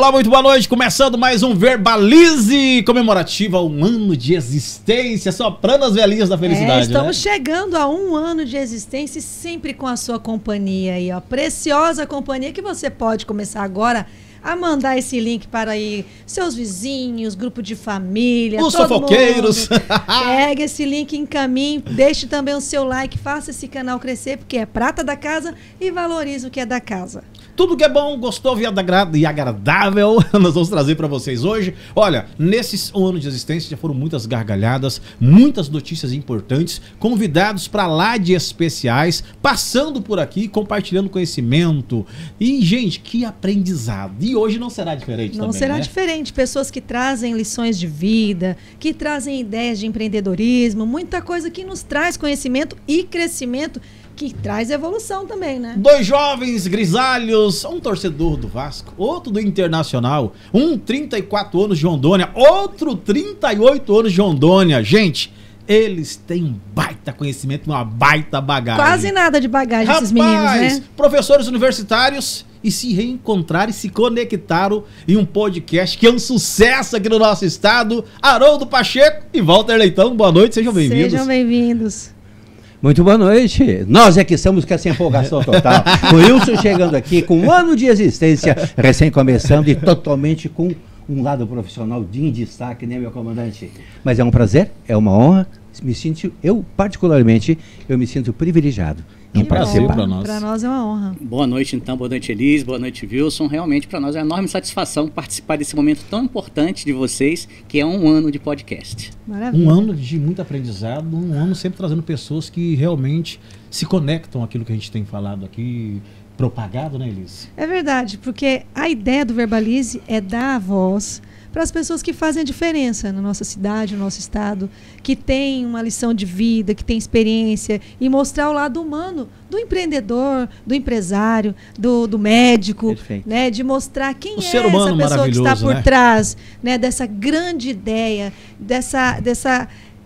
Olá, muito boa noite. Começando mais um Verbalize comemorativo a um ano de existência, soprando as velhinhas da felicidade. Estamos chegando a um ano de existência e sempre com a sua companhia aí, ó. Preciosa companhia que você pode começar agora a mandar esse link para aí seus vizinhos, grupo de família, os fofoqueiros. Pega esse link, encaminhe, deixe também o seu like, faça esse canal crescer, porque é prata da casa e valorize o que é da casa. Tudo que é bom, gostoso e agradável, nós vamos trazer para vocês hoje. Olha, nesses anos de existência já foram muitas gargalhadas, muitas notícias importantes, convidados para lá de especiais, passando por aqui, compartilhando conhecimento. E, gente, que aprendizado. E hoje não será diferente também, Não será né? diferente. Pessoas que trazem lições de vida, que trazem ideias de empreendedorismo, muita coisa que nos traz conhecimento e crescimento, que traz evolução também, né? Dois jovens grisalhos, um torcedor do Vasco, outro do Internacional, um 34 anos de Rondônia, outro 38 anos de Rondônia. Gente, eles têm um baita conhecimento, uma baita bagagem. Quase nada de bagagem esses meninos, né? Professores universitários e se reencontraram e se conectaram em um podcast que é um sucesso aqui no nosso estado. Haroldo Pacheco e Walter Leitão, boa noite, sejam bem-vindos. Sejam bem-vindos. Muito boa noite. Nós é que estamos com essa empolgação total. O Wilson chegando aqui com um ano de existência, recém começando e totalmente com um lado profissional de destaque, né, meu comandante? Mas é um prazer, é uma honra. Eu particularmente, me sinto privilegiado. É um prazer para nós. Para nós é uma honra. Boa noite, então. Boa noite, Elis. Boa noite, Wilson. Realmente, para nós é uma enorme satisfação participar desse momento tão importante de vocês, que é um ano de podcast. Maravilha. Um ano de muito aprendizado, um ano sempre trazendo pessoas que realmente se conectam àquilo que a gente tem falado aqui, propagado, né, Elis? É verdade, porque a ideia do Verbalize é dar a voz para as pessoas que fazem a diferença na nossa cidade, no nosso estado, que tem uma lição de vida, que tem experiência, e mostrar o lado humano do empreendedor, do empresário, do médico, né, de mostrar quem é essa pessoa que está por trás, né, dessa grande ideia,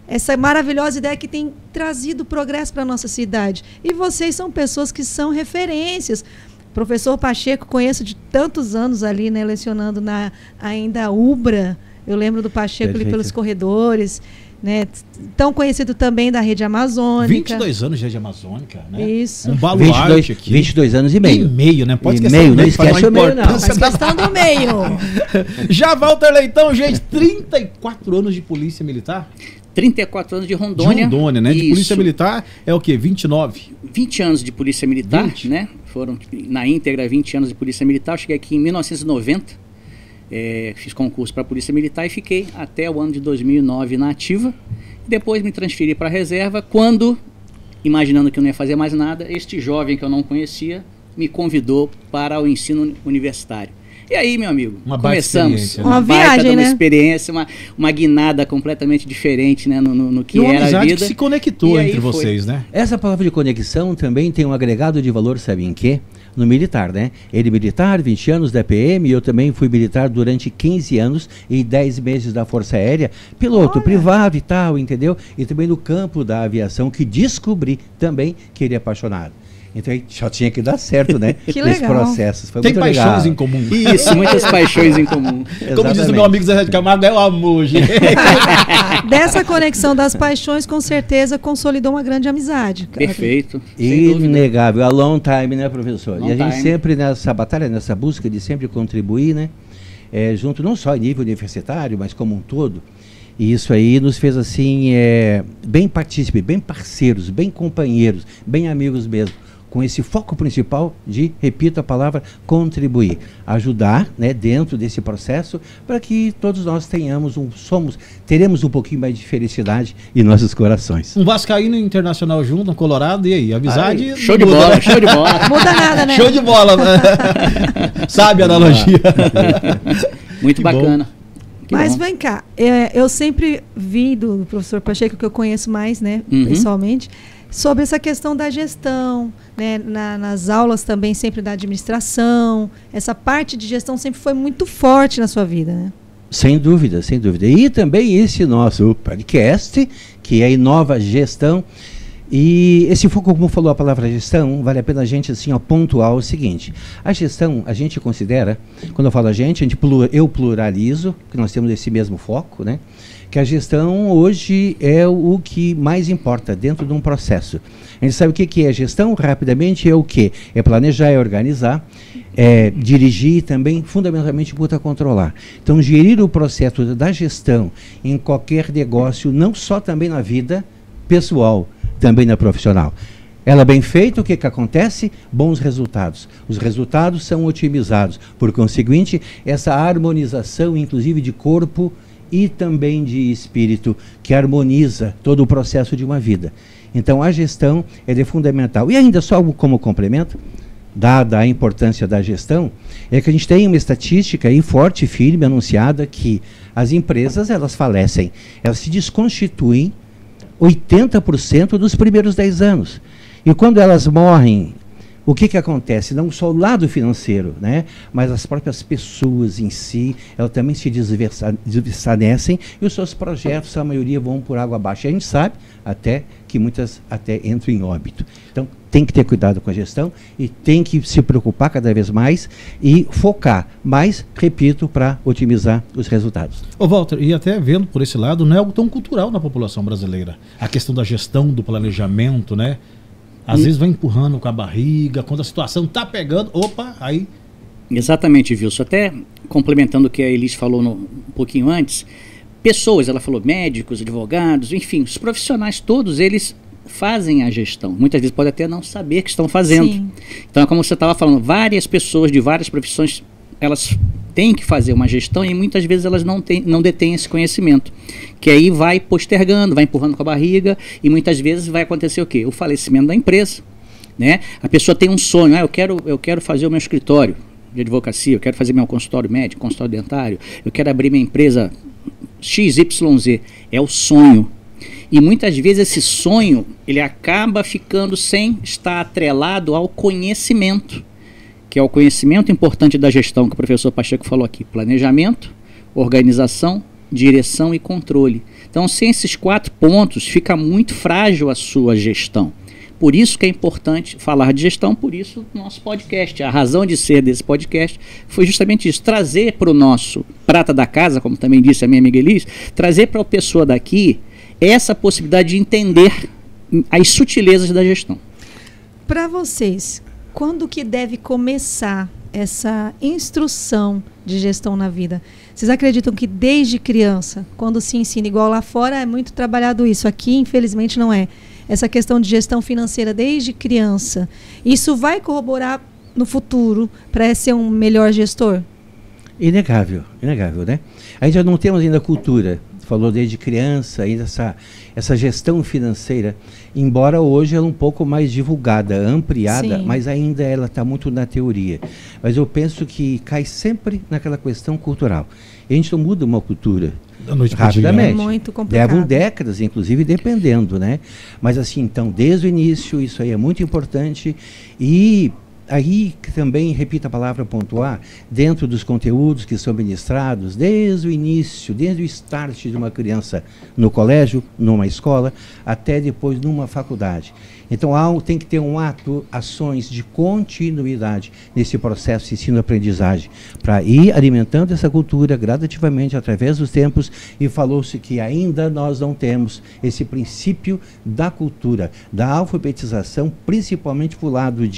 essa maravilhosa ideia que tem trazido progresso para a nossa cidade. E vocês são pessoas que são referências. Professor Pacheco, conheço de tantos anos ali, né, lecionando na ainda UBRA. Eu lembro do Pacheco ali pelos corredores, né, tão conhecido também da Rede Amazônica. 22 anos de Rede Amazônica, né? Isso. Um baluarte aqui. 22 anos e meio. E meio, né? Pode esquecer meio, não esquece o meio, não. Faz questão do meio. Já Walter Leitão, gente, 34 anos de Polícia Militar? 34 anos de Rondônia. De Rondônia, né? Isso. De Polícia Militar é o quê? 29? 20 anos de Polícia Militar, 20? Né? Foram na íntegra 20 anos de Polícia Militar. Eu cheguei aqui em 1990, fiz concurso para Polícia Militar e fiquei até o ano de 2009 na ativa. Depois me transferi para a reserva quando, imaginando que eu não ia fazer mais nada, este jovem que eu não conhecia me convidou para o ensino universitário. E aí, meu amigo, começamos né? Uma viagem, né? Experiência, uma guinada completamente diferente, né, no que era a vida. Que se conectou entre vocês, né? Essa palavra de conexão também tem um agregado de valor, sabe em quê? No militar, né? Ele militar, 20 anos da PM, eu também fui militar durante 15 anos e 10 meses da Força Aérea, piloto privado e tal, entendeu? E também no campo da aviação, que descobri também que ele é apaixonado. Então só tinha que dar certo, né? Que Nesses legal. processos. Foi Tem muito paixões legal. em comum. Isso, muitas paixões em comum. Como diz o meu amigo Zé de Camargo, é o amor, gente. Dessa conexão das paixões, com certeza, consolidou uma grande amizade. Perfeito. Sem dúvida. Inegável. A long time, né, professor? Long e a gente time. sempre nessa batalha, nessa busca de sempre contribuir, né? Junto não só em nível universitário, mas como um todo. E isso aí nos fez assim, bem partícipes, bem parceiros, bem companheiros, bem amigos mesmo. Com esse foco principal de, repito a palavra, contribuir, ajudar, né, dentro desse processo, para que todos nós teremos um pouquinho mais de felicidade em nossos corações. Um vascaíno internacional junto, um colorado, e aí? Amizade... Ai, show de bola, show de bola. Muda nada, né? Show de bola. Sabe a analogia. Muito Que bom. Mas vem cá, eu sempre vi do professor Pacheco, que eu conheço mais, né, pessoalmente, sobre essa questão da gestão, né, nas aulas também sempre da administração, essa parte de gestão sempre foi muito forte na sua vida, né? Sem dúvida, sem dúvida. E também esse nosso podcast, que é Inova Gestão, E esse foco, como falou a palavra gestão, vale a pena a gente assim, ó, pontuar o seguinte. A gestão, a gente considera, quando eu falo a gente eu pluralizo, que nós temos esse mesmo foco, né? Que a gestão hoje é o que mais importa dentro de um processo. A gente sabe o que é gestão? Rapidamente é o quê? É planejar, é organizar, é dirigir e também, fundamentalmente, controlar. Então, gerir o processo da gestão em qualquer negócio, não só também na vida pessoal, também na profissional. Ela bem feita, o que acontece? Bons resultados. Os resultados são otimizados. Por conseguinte, essa harmonização, inclusive de corpo e também de espírito, que harmoniza todo o processo de uma vida. Então, a gestão é fundamental. E ainda só como complemento, dada a importância da gestão, é que a gente tem uma estatística aí forte, firme, anunciada, que as empresas, elas falecem, elas se desconstituem 80% dos primeiros 10 anos. E quando elas morrem, o que acontece? Não só o lado financeiro, né? Mas as próprias pessoas em si, elas também se desvanecem e os seus projetos, a maioria, vão por água abaixo. E a gente sabe até que muitas até entram em óbito. Então, tem que ter cuidado com a gestão e tem que se preocupar cada vez mais e focar mais, repito, para otimizar os resultados. Ô Walter, e até vendo por esse lado, não é algo tão cultural na população brasileira. A questão da gestão, do planejamento, né? Às vezes vai empurrando com a barriga, quando a situação tá pegando, opa, aí... Exatamente, Wilson. Até complementando o que a Elis falou um pouquinho antes, pessoas, ela falou médicos, advogados, enfim, os profissionais todos, eles fazem a gestão. Muitas vezes pode até não saber que estão fazendo. Sim. Então, como você estava falando, várias pessoas de várias profissões, elas têm que fazer uma gestão e muitas vezes elas não detêm esse conhecimento. Que aí vai postergando, vai empurrando com a barriga e muitas vezes vai acontecer o quê? O falecimento da empresa. Né? A pessoa tem um sonho, eu quero fazer o meu escritório de advocacia, eu quero fazer meu consultório médico, consultório dentário, eu quero abrir minha empresa XYZ. É o sonho. E muitas vezes esse sonho, ele acaba ficando sem estar atrelado ao conhecimento, que é o conhecimento importante da gestão, que o professor Pacheco falou aqui: planejamento, organização, direção e controle. Então, sem esses 4 pontos, fica muito frágil a sua gestão. Por isso que é importante falar de gestão, por isso o nosso podcast. A razão de ser desse podcast foi justamente isso, trazer para o nosso prata da casa, como também disse a minha amiga Elis, trazer para a pessoa daqui essa possibilidade de entender as sutilezas da gestão. Para vocês, quando que deve começar essa instrução de gestão na vida? Vocês acreditam que desde criança, quando se ensina, igual lá fora é muito trabalhado isso, aqui infelizmente não é, essa questão de gestão financeira desde criança, isso vai corroborar no futuro para ser um melhor gestor? Inegável, né? Aí já não temos ainda cultura, falou desde criança, ainda essa gestão financeira, embora hoje ela é um pouco mais divulgada, ampliada, sim, mas ainda ela está muito na teoria. Mas eu penso que cai sempre naquela questão cultural. E a gente não muda uma cultura rapidamente. É muito complicado. Levam décadas, inclusive, dependendo, né? Mas assim, então, desde o início, isso aí é muito importante. E aí também, repito a palavra, pontuar, dentro dos conteúdos que são ministrados, desde o início, desde o start de uma criança no colégio, numa escola, até depois numa faculdade. Então tem que ter ações de continuidade nesse processo de ensino-aprendizagem, para ir alimentando essa cultura gradativamente através dos tempos, e falou-se que ainda nós não temos esse princípio da cultura, da alfabetização, principalmente para o lado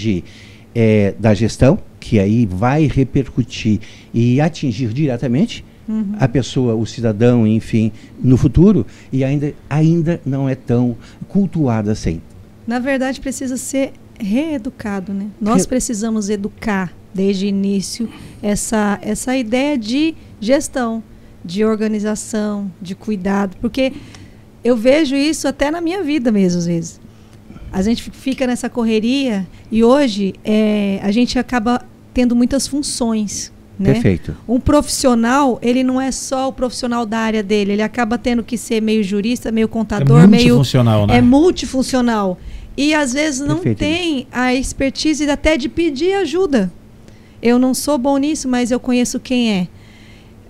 da gestão, que aí vai repercutir e atingir diretamente a pessoa, o cidadão, enfim, no futuro, e ainda não é tão cultuada assim. Na verdade, precisa ser reeducado, né? Nós precisamos educar desde o início essa ideia de gestão, de organização, de cuidado, porque eu vejo isso até na minha vida mesmo, às vezes. A gente fica nessa correria e hoje a gente acaba tendo muitas funções, né? Perfeito. Um profissional, ele não é só o profissional da área dele, ele acaba tendo que ser meio jurista, meio contador, é multifuncional, né? É multifuncional. E às vezes não tem a expertise até de pedir ajuda. Eu não sou bom nisso, mas eu conheço quem é.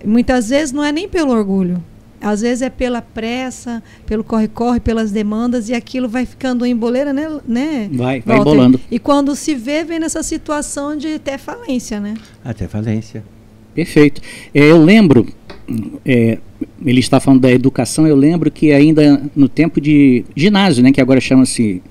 Muitas vezes não é nem pelo orgulho, Às vezes é pela pressa, pelo corre-corre, pelas demandas, e aquilo vai ficando em boleira, né? Vai Walter? embolando. E quando se vem nessa situação de até falência, né? Até falência. Perfeito. Eu lembro, ele está falando da educação, eu lembro que ainda no tempo de ginásio, né, que agora chama-se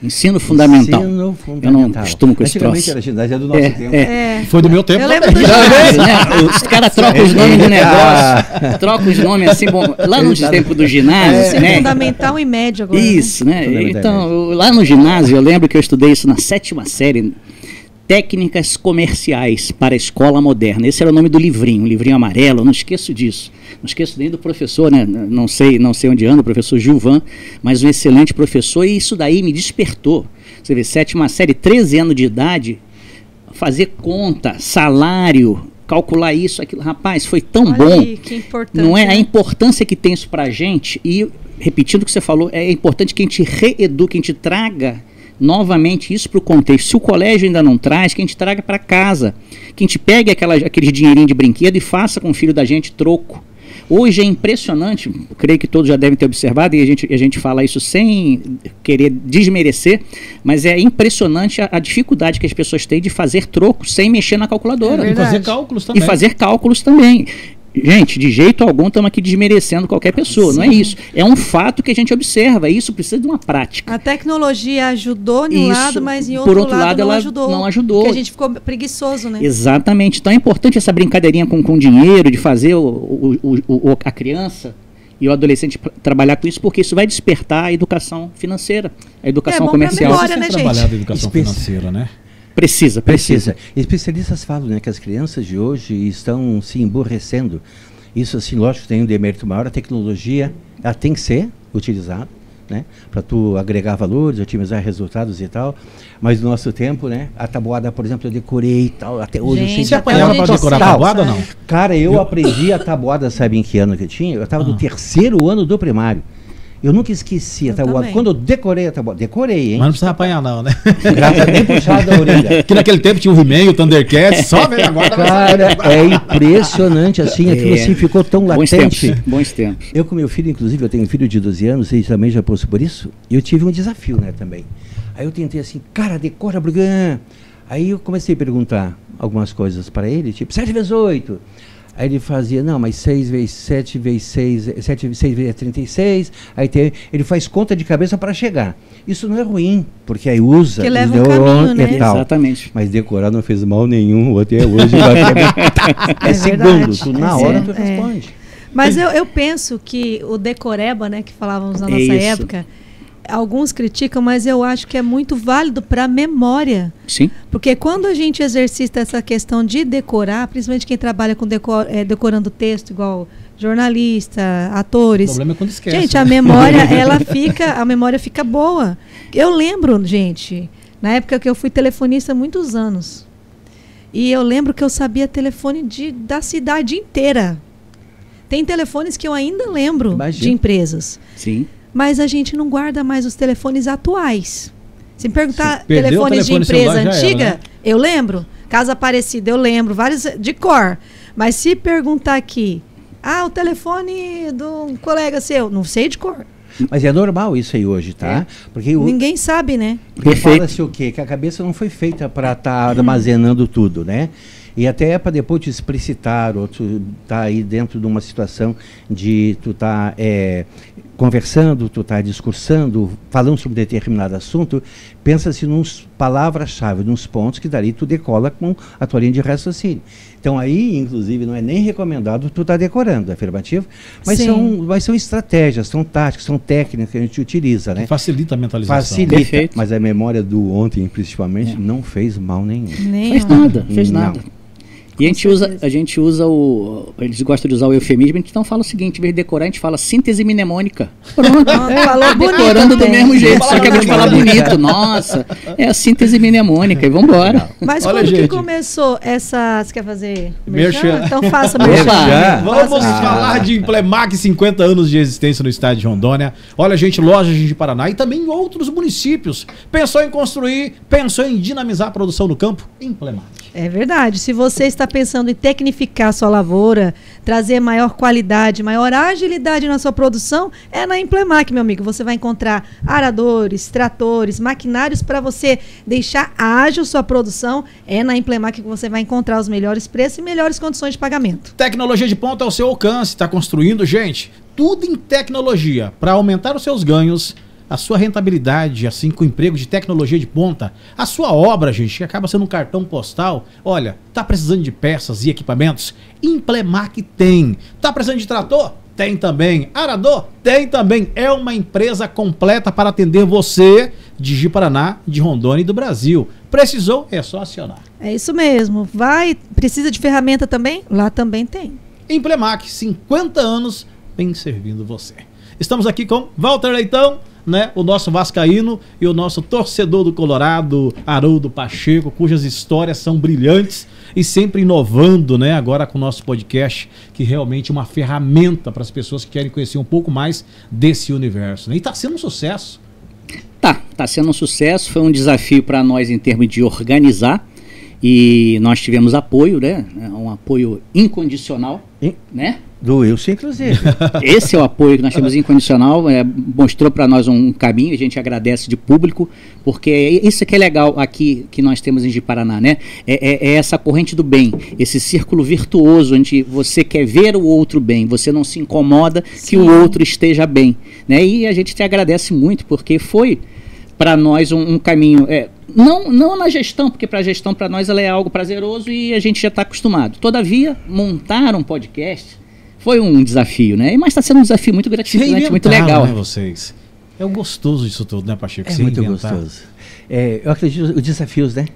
ensino fundamental. Ensino Eu não fundamental. costumo com esse Antigamente troço. era ginásio, é do nosso tempo. Foi do meu tempo. Eu lembro do Ginásio, ginásio. né? Os caras trocam os nomes do negócio, trocam os nomes assim, bom, lá no tempo do ginásio, né? Fundamental e médio agora. Isso, né? Fundamental Então, lá no ginásio, eu lembro que eu estudei isso na 7ª série, técnicas comerciais para a escola moderna. Esse era o nome do livrinho, um livrinho amarelo, eu não esqueço disso. Não esqueço nem do professor, né? Não sei onde anda, o professor Gilvan, mas um excelente professor, e isso daí me despertou. Você vê, 7ª série, 13 anos de idade, fazer conta, salário, calcular isso, aquilo. Rapaz, foi tão Olha bom. aí, que importante, Não é né? a importância que tem isso pra gente, e repetindo o que você falou, é importante que a gente reeduque, a gente traga novamente isso para o contexto. Se o colégio ainda não traz, que a gente traga para casa, que a gente pegue aquele dinheirinho de brinquedo e faça com o filho da gente troco. Hoje é impressionante, eu creio que todos já devem ter observado, e a gente fala isso sem querer desmerecer, mas é impressionante a dificuldade que as pessoas têm de fazer troco sem mexer na calculadora. É E fazer verdade. cálculos também. E fazer cálculos também. Gente, de jeito algum estamos aqui desmerecendo qualquer pessoa, não é isso. É um fato que a gente observa, isso precisa de uma prática. A tecnologia ajudou em um Isso, lado, mas em por outro, outro lado, não ela ajudou. não ajudou. Porque a gente ficou preguiçoso, né? Exatamente. Então é importante essa brincadeirinha com dinheiro, de fazer a criança e o adolescente trabalhar com isso, porque isso vai despertar a educação financeira, a educação bom pra comercial. memória, né, trabalhar gente? da educação financeira, né? Precisa. Especialistas falam, né, que as crianças de hoje estão se emburrecendo. Isso, assim, lógico, tem um demérito maior. A tecnologia, ela tem que ser utilizada, né, para tu agregar valores, otimizar resultados e tal. Mas no nosso tempo, né, a tabuada, por exemplo, eu decorei e tal. Até hoje eu sei. Você apanhava gente para decorar a sabe. tabuada ou não? Cara, eu aprendi a tabuada, sabe em que ano que eu tinha? Eu estava no 3º ano do primário. Eu nunca esqueci a Eu tabuada. também. Quando eu decorei a tabuada, decorei, hein? Mas não precisa apanhar não, né? Nem puxado da orelha. Que naquele tempo tinha o He-Man, o Thundercats, só vem agora. Cara, é impressionante, aquilo assim ficou tão Bons latente. tempos. Bons tempos. Eu com meu filho, inclusive, eu tenho um filho de 12 anos, ele também já passou por isso, e eu tive um desafio, né, também. Aí eu tentei assim, cara, decora, Brugan. Aí eu comecei a perguntar algumas coisas para ele, tipo, 7 vezes 8. Aí ele fazia, não, mas 6 vezes 7 vezes 6, 6 vezes 36. Aí ele faz conta de cabeça para chegar. Isso não é ruim, porque aí usa Que os leva um neurônios caminho, né? e tal. Exatamente. Mas decorar não fez mal nenhum, até hoje é segundo, verdade. tu na hora tu É. responde. Mas eu penso que o decoreba, né, que falávamos na nossa Isso. época, alguns criticam, mas eu acho que é muito válido para a memória. Sim. Porque quando a gente exercita essa questão de decorar, principalmente quem trabalha com decorando texto, igual jornalista, O atores. problema é quando esquece. Gente, né? a memória fica boa. Eu lembro, gente, na época que eu fui telefonista há muitos anos. E eu lembro que eu sabia telefone da cidade inteira. Tem telefones que eu ainda lembro Imagina. de empresas. Sim. Mas a gente não guarda mais os telefones atuais. Se me perguntar Se perdeu o telefones de telefone empresa celular, já era, antiga, né? eu lembro. Casa Aparecida, eu lembro. Vários de cor. Mas se perguntar aqui, o telefone do colega seu, não sei de cor. Mas é normal isso aí hoje, tá? Porque Ninguém sabe, né? fala-se o quê? Que a cabeça não foi feita para estar armazenando tudo, né? E até é para depois te explicitar, ou tu tá aí dentro de uma situação de tu tá conversando, tu tá discursando, falando sobre determinado assunto, pensa-se nos palavras-chave, nos pontos que dali tu decola com a tua linha de raciocínio. Então aí, inclusive, não é nem recomendado tu tá decorando, é afirmativo, mas são estratégias, são táticas, são técnicas que a gente utiliza, né? Facilita a mentalização. Facilita, Perfeito. mas a memória do ontem, principalmente, não fez mal nenhum. Nem Fez Não. nada. E a gente usa eles gostam de usar o eufemismo, então fala o seguinte, em vez de decorar, a gente fala síntese mnemônica. Pronto. Falou bonito Decorando do também. mesmo jeito, só que a gente fala Mnemônica. bonito. Nossa, é a síntese mnemônica e vambora. Mas Olha, quando que gente. começou essa... Você quer fazer Merchan. Então faça Opa. merchan. Vamos falar de Implemac, 50 anos de existência no estado de Rondônia. Olha, gente, lojas de Paraná e também em outros municípios. Pensou em construir, pensou em dinamizar a produção do campo? Implemac. É verdade. Se você está pensando em tecnificar a sua lavoura, trazer maior qualidade, maior agilidade na sua produção, é na Implemac, meu amigo. Você vai encontrar aradores, tratores, maquinários para você deixar ágil sua produção. É na Implemac que você vai encontrar os melhores preços e melhores condições de pagamento. Tecnologia de ponta ao seu alcance. Está construindo, gente, tudo em tecnologia para aumentar os seus ganhos, a sua rentabilidade, assim, com emprego de tecnologia de ponta, a sua obra, gente, que acaba sendo um cartão postal. Olha, tá precisando de peças e equipamentos? Implemac tem. Tá precisando de trator? Tem também. Arador? Tem também. É uma empresa completa para atender você de Ji-Paraná, de Rondônia e do Brasil. Precisou? É só acionar. É isso mesmo. Precisa de ferramenta também? Lá também tem. Implemac, 50 anos, vem servindo você. Estamos aqui com Walter Leitão, né, o nosso vascaíno e o nosso torcedor do Colorado, Haroldo Pacheco, cujas histórias são brilhantes e sempre inovando, né, agora com o nosso podcast, que realmente é uma ferramenta para as pessoas que querem conhecer um pouco mais desse universo, né? E está sendo um sucesso. Tá sendo um sucesso, foi um desafio para nós em termos de organizar, e nós tivemos apoio, né, um apoio incondicional, né? Do Wilson, inclusive. Esse é o apoio que nós temos incondicional, mostrou para nós um caminho, a gente agradece de público, porque isso que é legal aqui que nós temos em Ji-Paraná, né? É essa corrente do bem, esse círculo virtuoso onde você quer ver o outro bem, você não se incomoda que o outro esteja bem, né? E a gente te agradece muito, porque foi para nós um caminho, não na gestão, porque para a gestão para nós ela é algo prazeroso e a gente já está acostumado. Todavia, montar um podcast foi um desafio, né? Mas está sendo um desafio muito gratificante, muito legal. Né, vocês? É o gostoso disso tudo, né, Pacheco? É muito gostoso. Eu acredito os desafios, né?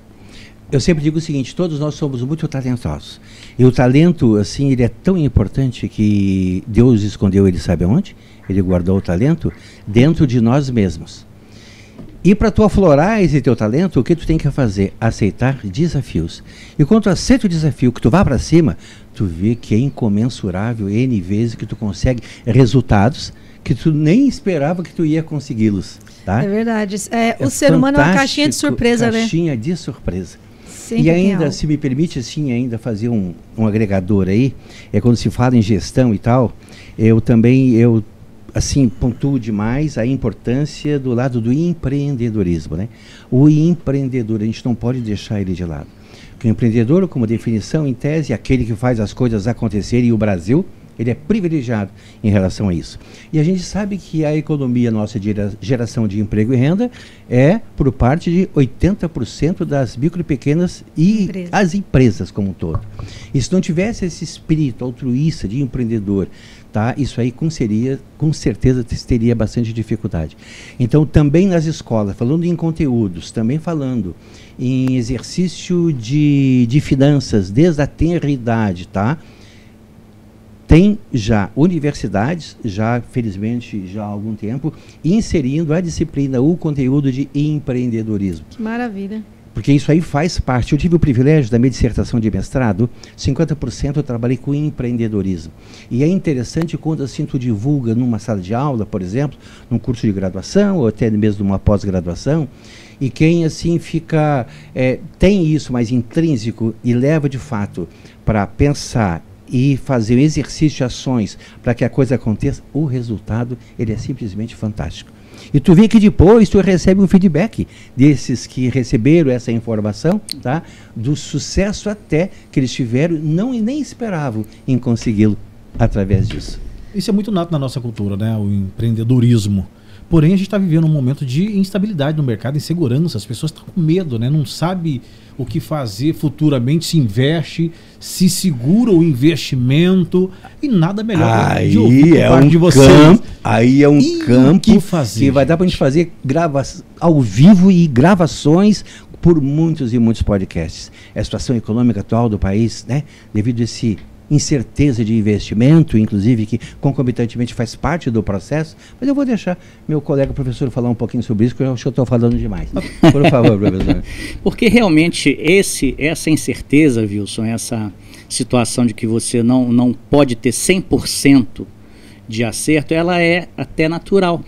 Eu sempre digo o seguinte, todos nós somos muito talentosos. E o talento, assim, ele é tão importante que Deus escondeu ele, sabe aonde? Ele guardou o talento dentro de nós mesmos. E para tu aflorar esse teu talento, o que tu tem que fazer? Aceitar desafios. E quando tu aceita o desafio, que tu vá para cima, tu vê que é incomensurável N vezes que tu consegue resultados que tu nem esperava que tu ia consegui-los. Tá? É verdade. O ser humano é uma caixinha de surpresa, né? Caixinha de surpresa. Sempre e ainda, se me permite assim, ainda fazer um agregador aí, quando se fala em gestão e tal, eu assim, pontuo demais a importância do lado do empreendedorismo, né? O empreendedor, a gente não pode deixar ele de lado. Porque o empreendedor, como definição, em tese, é aquele que faz as coisas acontecerem, e o Brasil, ele é privilegiado em relação a isso. E a gente sabe que a economia nossa de geração de emprego e renda é por parte de 80% das micro e pequenas e as empresas como um todo. E se não tivesse esse espírito altruísta de empreendedor, tá, isso aí com certeza teria bastante dificuldade. Então, também nas escolas, falando em conteúdos, também falando em exercício de finanças desde a tenra idade, tá? Tem já universidades, felizmente já há algum tempo, inserindo a disciplina, o conteúdo de empreendedorismo. Que maravilha. Porque isso aí faz parte. Eu tive o privilégio da minha dissertação de mestrado, 50% eu trabalhei com empreendedorismo. E é interessante quando assim tu divulga numa sala de aula, por exemplo, num curso de graduação ou até mesmo numa pós-graduação, e quem assim tem isso mais intrínseco e leva de fato para pensar e fazer um exercício de ações para que a coisa aconteça, o resultado ele é simplesmente fantástico. E tu vê que depois tu recebe um feedback desses que receberam essa informação, tá? Do sucesso até que eles tiveram, nem esperavam em consegui-lo através disso. Isso é muito nato na nossa cultura, né? O empreendedorismo. Porém, a gente está vivendo um momento de instabilidade no mercado, insegurança. As pessoas estão com medo, né? Não sabe o que fazer futuramente, se investe, se segura o investimento e nada melhor de ouvir por parte de vocês. Aí é um campo que vai dar para a gente fazer ao vivo e gravações por muitos e muitos podcasts. A situação econômica atual do país, né? Devido a esse incerteza de investimento, inclusive, que concomitantemente faz parte do processo, mas eu vou deixar meu colega professor falar um pouquinho sobre isso, porque eu acho que eu estou falando demais. Por favor, professor. Porque realmente essa incerteza, Wilson, essa situação de que você não pode ter 100% de acerto, ela é até natural.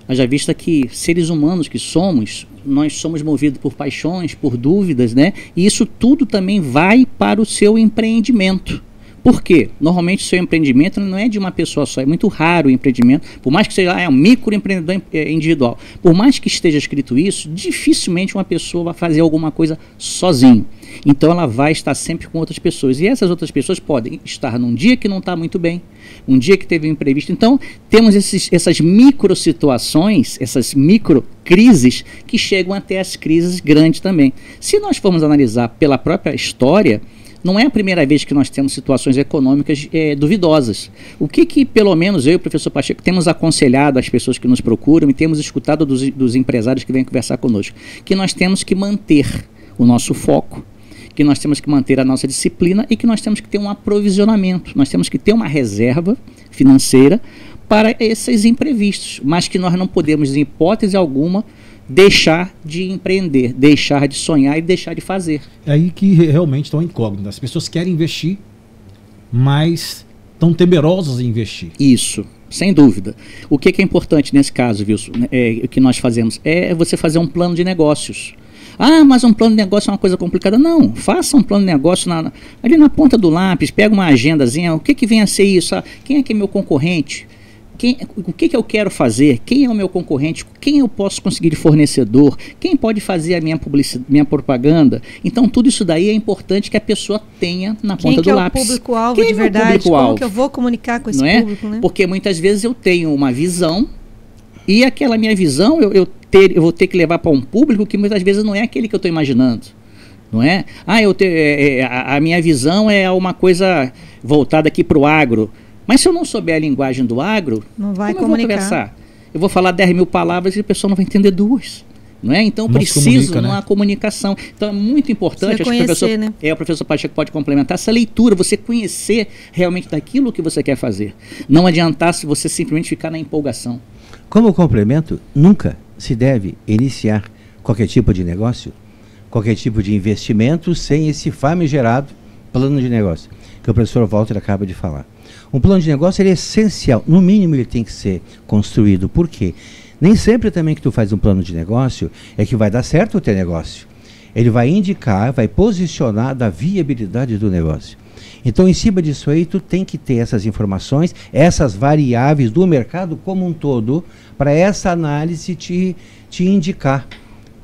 Haja vista que seres humanos que somos, nós somos movidos por paixões, por dúvidas, né? E isso tudo também vai para o seu empreendimento. Por quê? Normalmente o seu empreendimento não é de uma pessoa só, é muito raro o empreendimento, por mais que seja um microempreendedor individual, por mais que esteja escrito isso, dificilmente uma pessoa vai fazer alguma coisa sozinho. Então ela vai estar sempre com outras pessoas, e essas outras pessoas podem estar num dia que não está muito bem, um dia que teve um imprevisto. Então temos essas micro situações, essas micro crises que chegam até as crises grandes também. Se nós formos analisar pela própria história, não é a primeira vez que nós temos situações econômicas duvidosas. O que pelo menos eu e o professor Pacheco temos aconselhado às pessoas que nos procuram e temos escutado dos empresários que vêm conversar conosco, que nós temos que manter o nosso foco, que nós temos que manter a nossa disciplina e que nós temos que ter um aprovisionamento, nós temos que ter uma reserva financeira para esses imprevistos, mas que nós não podemos, em hipótese alguma, deixar de empreender, deixar de sonhar e deixar de fazer. É aí que realmente estão incógnitas. As pessoas querem investir, mas estão temerosas em investir. Isso, sem dúvida. O que é importante nesse caso, Wilson, o que nós fazemos, é você fazer um plano de negócios. Ah, mas um plano de negócio é uma coisa complicada. Não, faça um plano de negócio ali na ponta do lápis, pega uma agendazinha, o que vem a ser isso? Ah, quem é que é meu concorrente? O que eu quero fazer? Quem é o meu concorrente? Quem eu posso conseguir de fornecedor? Quem pode fazer a minha propaganda? Então, tudo isso daí é importante que a pessoa tenha na ponta do lápis. Quem é o público-alvo de verdade? Como que eu vou comunicar com esse público? Né? Porque muitas vezes eu tenho uma visão e aquela minha visão eu vou ter que levar para um público que muitas vezes não é aquele que eu estou imaginando. Não é? A minha visão é uma coisa voltada aqui para o agro. Mas se eu não souber a linguagem do agro, não vai como eu vou conversar? Eu vou falar 10 mil palavras e a pessoa não vai entender 2. Não é? Então preciso de uma comunicação. Então é muito importante, acho que o professor Pacheco pode complementar essa leitura, você conhecer realmente daquilo que você quer fazer. Não adiantar se você simplesmente ficar na empolgação. Como complemento, nunca se deve iniciar qualquer tipo de negócio, qualquer tipo de investimento sem esse famigerado plano de negócio, que o professor Walter acaba de falar. Um plano de negócio ele é essencial, no mínimo ele tem que ser construído. Por quê? Nem sempre também que tu faz um plano de negócio é que vai dar certo o teu negócio. Ele vai indicar, vai posicionar da viabilidade do negócio. Então, em cima disso aí, tu tem que ter essas informações, essas variáveis do mercado como um todo, para essa análise te indicar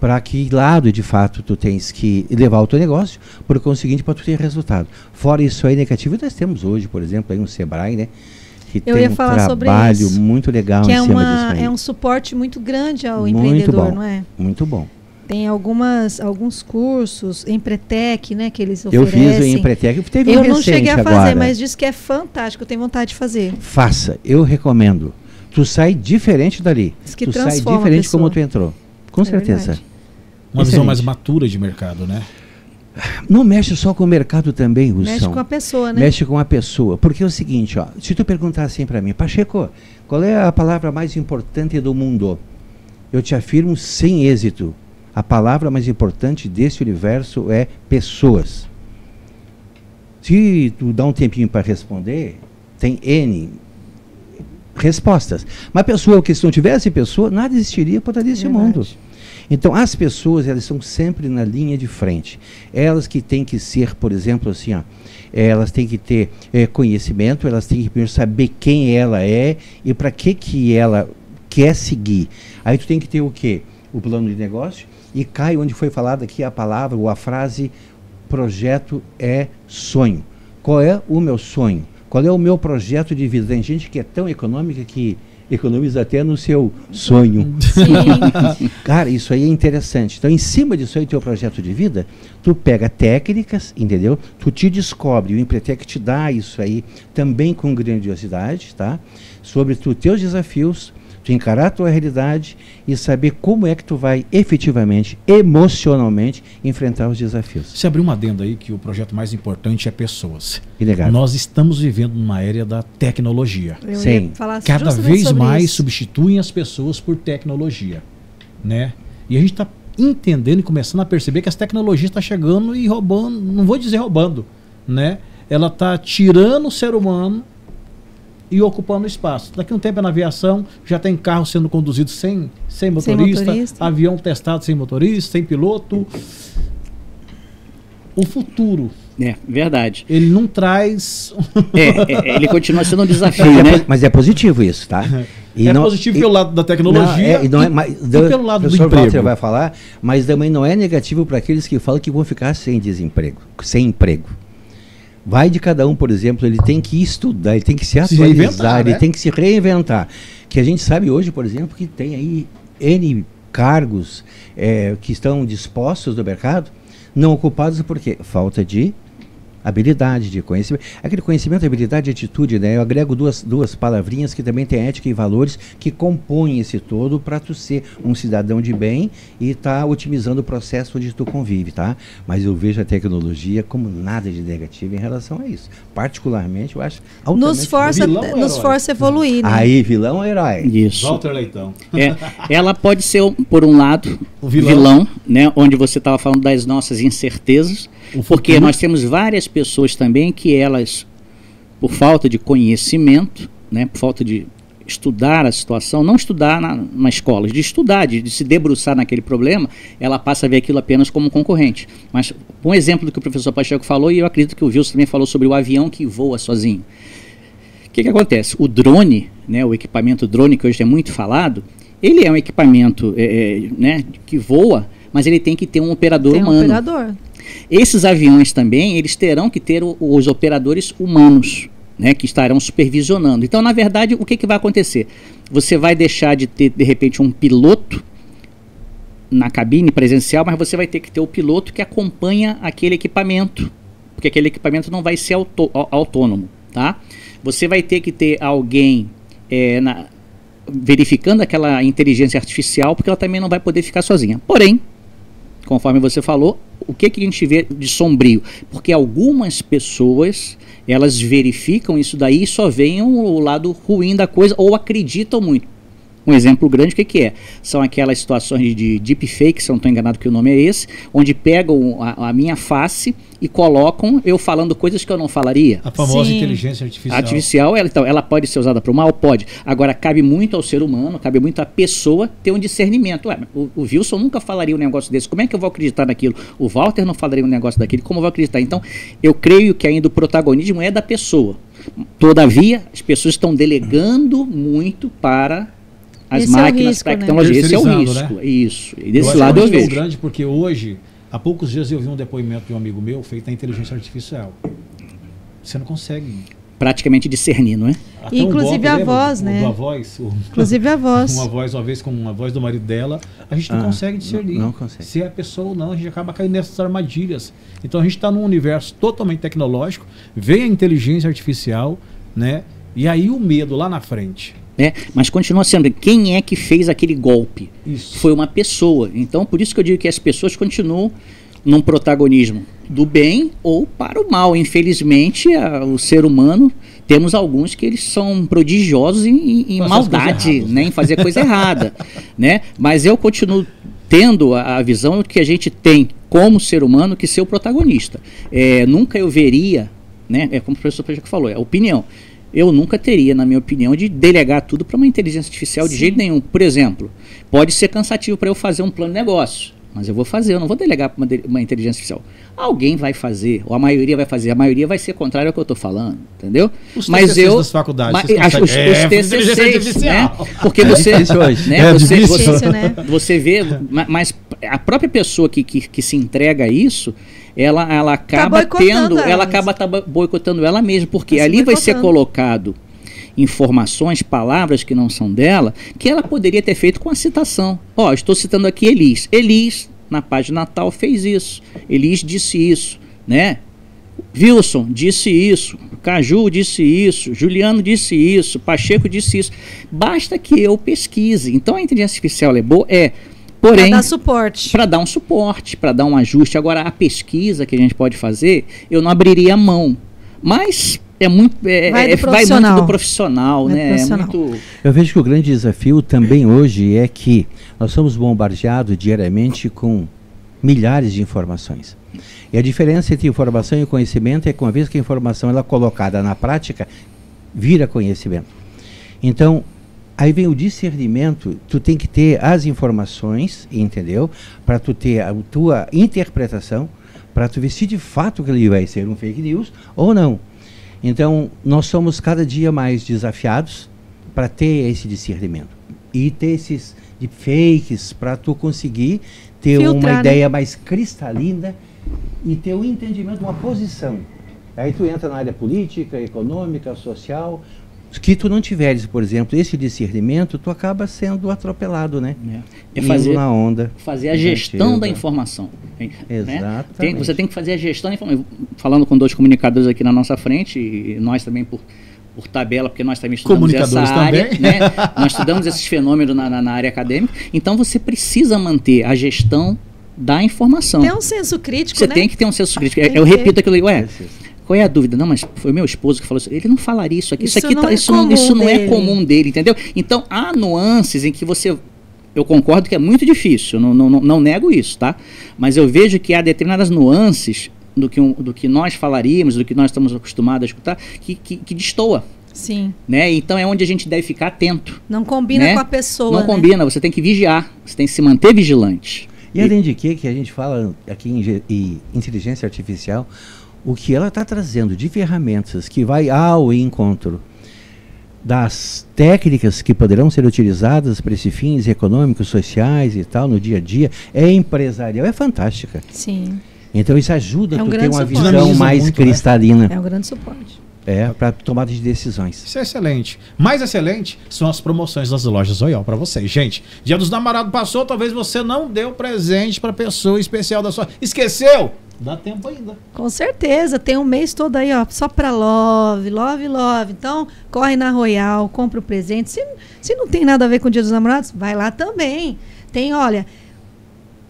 para que lado, de fato, tu tens que levar o teu negócio, por conseguinte, para tu ter resultado. Fora isso aí negativo, nós temos hoje, por exemplo, aí um Sebrae, né? Que eu tem ia falar sobre trabalho muito legal que em cima disso aí. É um suporte muito grande ao empreendedor, bom, não é? Muito bom. Tem alguns cursos, Empretec, né, que eles oferecem. Eu fiz o Empretec, teve um recente agora. Eu não cheguei a fazer, mas diz que é fantástico, eu tenho vontade de fazer. Faça, eu recomendo. Tu sai diferente dali. Diz que tu sai diferente como tu entrou. Com certeza. Verdade. Uma visão mais matura de mercado, né? Não mexe só com o mercado também, Wilson. Mexe com a pessoa, né? Mexe com a pessoa. Porque é o seguinte, ó, se tu perguntar assim para mim, Pacheco, qual é a palavra mais importante do mundo? Eu te afirmo sem êxito. A palavra mais importante desse universo é pessoas. Se tu dá um tempinho para responder, tem N respostas. Mas pessoa, que se não tivesse pessoa, nada existiria por desse mundo. Então, as pessoas, elas estão sempre na linha de frente. Elas que têm que ser, por exemplo, assim, ó, elas têm que ter conhecimento, elas têm que primeiro saber quem ela é e para que ela quer seguir. Aí tu tem que ter o quê? O plano de negócio, e cai onde foi falada aqui a palavra ou a frase, projeto é sonho. Qual é o meu sonho? Qual é o meu projeto de vida? Tem gente que é tão econômica que economiza até no seu sonho. Sim. Cara, isso aí é interessante. Então, em cima disso aí, teu projeto de vida, tu pega técnicas, entendeu? Tu te descobre, o Empretec te dá isso aí, também com grandiosidade, tá? Sobre teus desafios, tu encarar a tua realidade e saber como é que tu vai efetivamente, emocionalmente, enfrentar os desafios. Você abriu uma adenda aí que o projeto mais importante é pessoas. Inegável. Nós estamos vivendo numa era da tecnologia. Sim. Cada vez mais substituem as pessoas por tecnologia, né? E a gente está entendendo e começando a perceber que as tecnologias estão chegando e roubando, não vou dizer roubando, né? Ela está tirando o ser humano e ocupando espaço. Daqui a um tempo na aviação já tem carro sendo conduzido sem motorista, avião testado sem motorista, sem piloto. O futuro. É, verdade. Ele não traz... ele continua sendo um desafio, né? Mas é positivo isso, tá? E positivo pelo lado da tecnologia e pelo lado do emprego. Walter vai falar, mas também não é negativo para aqueles que falam que vão ficar sem desemprego, sem emprego. Vai de cada um, por exemplo, ele tem que estudar, ele tem que se atualizar, ele tem que se reinventar. Que a gente sabe hoje, por exemplo, que tem aí N cargos que estão dispostos no mercado, não ocupados por quê? Falta de habilidade, de conhecimento. Aquele conhecimento, habilidade e atitude, né? Eu agrego duas palavrinhas que também tem ética e valores que compõem esse todo para tu ser um cidadão de bem e tá otimizando o processo onde tu convive, tá? Mas eu vejo a tecnologia como nada de negativo em relação a isso. Particularmente, eu acho nos força a evoluir, né? Aí, vilão ou herói? Isso. Walter Leitão. Ela pode ser, por um lado, o vilão, né? Onde você estava falando das nossas incertezas, porque nós temos várias pessoas também que elas, por falta de conhecimento, né, por falta de estudar a situação, não estudar na escola, de estudar, de se debruçar naquele problema, ela passa a ver aquilo apenas como um concorrente. Mas um exemplo do que o professor Pacheco falou, e eu acredito que o Wilson também falou sobre o avião que voa sozinho. O que acontece? O drone, né, o equipamento drone, que hoje é muito falado, ele é um equipamento né, que voa, mas ele tem que ter um operador humano. Esses aviões também, eles terão que ter os operadores humanos, né, que estarão supervisionando. Então, na verdade, o que vai acontecer? Você vai deixar de ter, de repente, um piloto na cabine presencial, mas você vai ter que ter o piloto que acompanha aquele equipamento, porque aquele equipamento não vai ser autônomo, tá? Você vai ter que ter alguém verificando aquela inteligência artificial, porque ela também não vai poder ficar sozinha. Porém, conforme você falou, o que a gente vê de sombrio? Porque algumas pessoas, elas verificam isso daí e só veem o lado ruim da coisa ou acreditam muito. Um exemplo grande, o que é? São aquelas situações de deepfake, se eu não estou enganado que o nome é esse, onde pegam a minha face e colocam eu falando coisas que eu não falaria. A famosa inteligência artificial. Artificial, ela pode ser usada para o mal? Pode. Agora, cabe muito ao ser humano, cabe muito à pessoa ter um discernimento. O Wilson nunca falaria um negócio desse. Como é que eu vou acreditar naquilo? O Walter não falaria um negócio daquele. Como eu vou acreditar? Então, eu creio que ainda o protagonismo é da pessoa. Todavia, as pessoas estão delegando muito para as máquinas, para a tecnologia. Esse é o risco. Né? Isso. E desse lado eu vejo. É grande porque hoje, há poucos dias eu vi um depoimento de um amigo meu feito na inteligência artificial. Você não consegue praticamente discernir, não é? Até inclusive a voz, né? Inclusive a voz. Uma vez com a voz do marido dela, a gente não consegue discernir. Não consegue. Se é a pessoa ou não, a gente acaba caindo nessas armadilhas. Então a gente está num universo totalmente tecnológico, vem a inteligência artificial, né? E aí o medo lá na frente. Mas continua sendo, quem é que fez aquele golpe? Isso. Foi uma pessoa. Então, por isso que eu digo que as pessoas continuam num protagonismo do bem ou para o mal. Infelizmente, o ser humano, temos alguns que eles são prodigiosos em maldade, né? Em fazer coisa errada. Né? Mas eu continuo tendo a visão que a gente tem como ser humano que ser o protagonista. Nunca eu veria, né? Como o professor Pacheco falou, é opinião. Eu nunca teria, na minha opinião, de delegar tudo para uma inteligência artificial de jeito nenhum. Por exemplo, pode ser cansativo para eu fazer um plano de negócio, mas eu vou fazer, eu não vou delegar para uma inteligência artificial. Alguém vai fazer, ou a maioria vai fazer, a maioria vai ser contrário ao que eu estou falando, entendeu? Os TCCs das faculdades, os TCCs, né? Porque você, você vê, mas a própria pessoa que se entrega a isso, ela acaba boicotando ela mesma, porque ali vai ser colocado informações, palavras que não são dela, que ela poderia ter feito com a citação. Estou citando aqui Elis. Elis, na página tal, fez isso. Elis disse isso, né? Wilson disse isso, Caju disse isso, Juliano disse isso, Pacheco disse isso. Basta que eu pesquise. Então a inteligência artificial é boa, porém, para dar suporte. Para dar um suporte, para dar um ajuste. Agora, a pesquisa que a gente pode fazer, eu não abriria mão. Mas vai muito do profissional, né? Eu vejo que o grande desafio também hoje é que nós somos bombardeados diariamente com milhares de informações. E a diferença entre informação e conhecimento é que uma vez que a informação ela é colocada na prática, vira conhecimento. Então, aí vem o discernimento, tu tem que ter as informações, entendeu? Para tu ter a tua interpretação, para tu ver se de fato aquilo vai ser um fake news ou não. Então, nós somos cada dia mais desafiados para ter esse discernimento. E ter esses fakes para tu conseguir ter uma ideia mais cristalina e ter um entendimento, uma posição. Aí tu entra na área política, econômica, social. Que tu não tiveres, por exemplo, esse discernimento, tu acaba sendo atropelado, né? É fazer na onda. Fazer a gestão da informação. Exatamente. Né? Você tem que fazer a gestão da informação. Falando com 2 comunicadores aqui na nossa frente, e nós também por tabela, porque nós também estudamos essa área, né? Nós estudamos esses fenômenos na área acadêmica. Então você precisa manter a gestão da informação. Tem um senso crítico, Você tem que ter um senso crítico. Eu repito aquilo, qual é a dúvida? Não, mas foi meu esposo que falou isso. Ele não falaria isso aqui. Isso não é comum dele, entendeu? Então, há nuances em que eu concordo que é muito difícil, não nego isso, tá? Mas eu vejo que há determinadas nuances do que nós falaríamos, do que nós estamos acostumados a escutar, que destoa. Sim. Né? Então é onde a gente deve ficar atento. Não combina com a pessoa. Não combina, você tem que vigiar, você tem que se manter vigilante. E além de que a gente fala aqui em inteligência artificial, o que ela está trazendo de ferramentas que vai ao encontro das técnicas que poderão ser utilizadas para esses fins econômicos, sociais e tal, no dia a dia, empresarial, é fantástica. Sim. Então isso ajuda a ter uma visão Dinamiza mais muito, cristalina. É um grande suporte. Para tomada de decisões. Isso é excelente. Mais excelente são as promoções das lojas Royal para vocês. Gente, Dia dos Namorados passou, talvez você não deu presente para pessoa especial da sua... Esqueceu? Dá tempo ainda. Com certeza, tem um mês todo aí, ó, só para love. Então, corre na Royal, compra o presente. Se não tem nada a ver com o Dia dos Namorados, vai lá também. Tem, olha,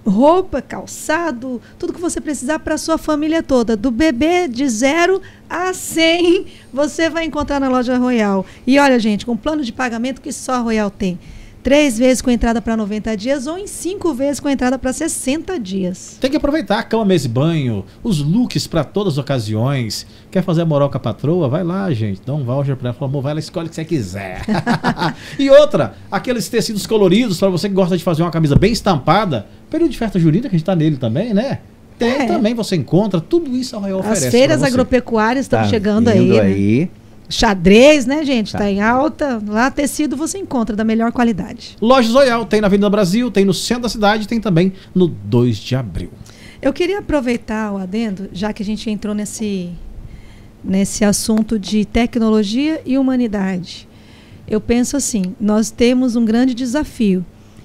roupa, calçado, tudo que você precisar para a sua família toda. Do bebê de 0 a 100, você vai encontrar na loja Royal. E olha, gente, com plano de pagamento que só a Royal tem. 3 vezes com entrada para 90 dias ou em 5 vezes com entrada para 60 dias. Tem que aproveitar a cama, mesa e banho, os looks para todas as ocasiões. Quer fazer a moral com a patroa? Vai lá, gente. Dá um voucher para ela. Fala, amor, vai lá, escolhe o que você quiser. E outra, aqueles tecidos coloridos para você que gosta de fazer uma camisa bem estampada. Período de festa junina, que a gente tá nele também, né? Tem também, você encontra. Tudo isso a Royal oferece. As feiras agropecuárias estão chegando aí, né? Xadrez, né, gente? Tá em alta. Lá, tecido você encontra da melhor qualidade. Lojas Royal tem na Avenida Brasil, tem no centro da cidade, tem também no 2 de abril. Eu queria aproveitar o adendo, já que a gente entrou nesse assunto de tecnologia e humanidade. Eu penso assim, nós temos um grande desafio,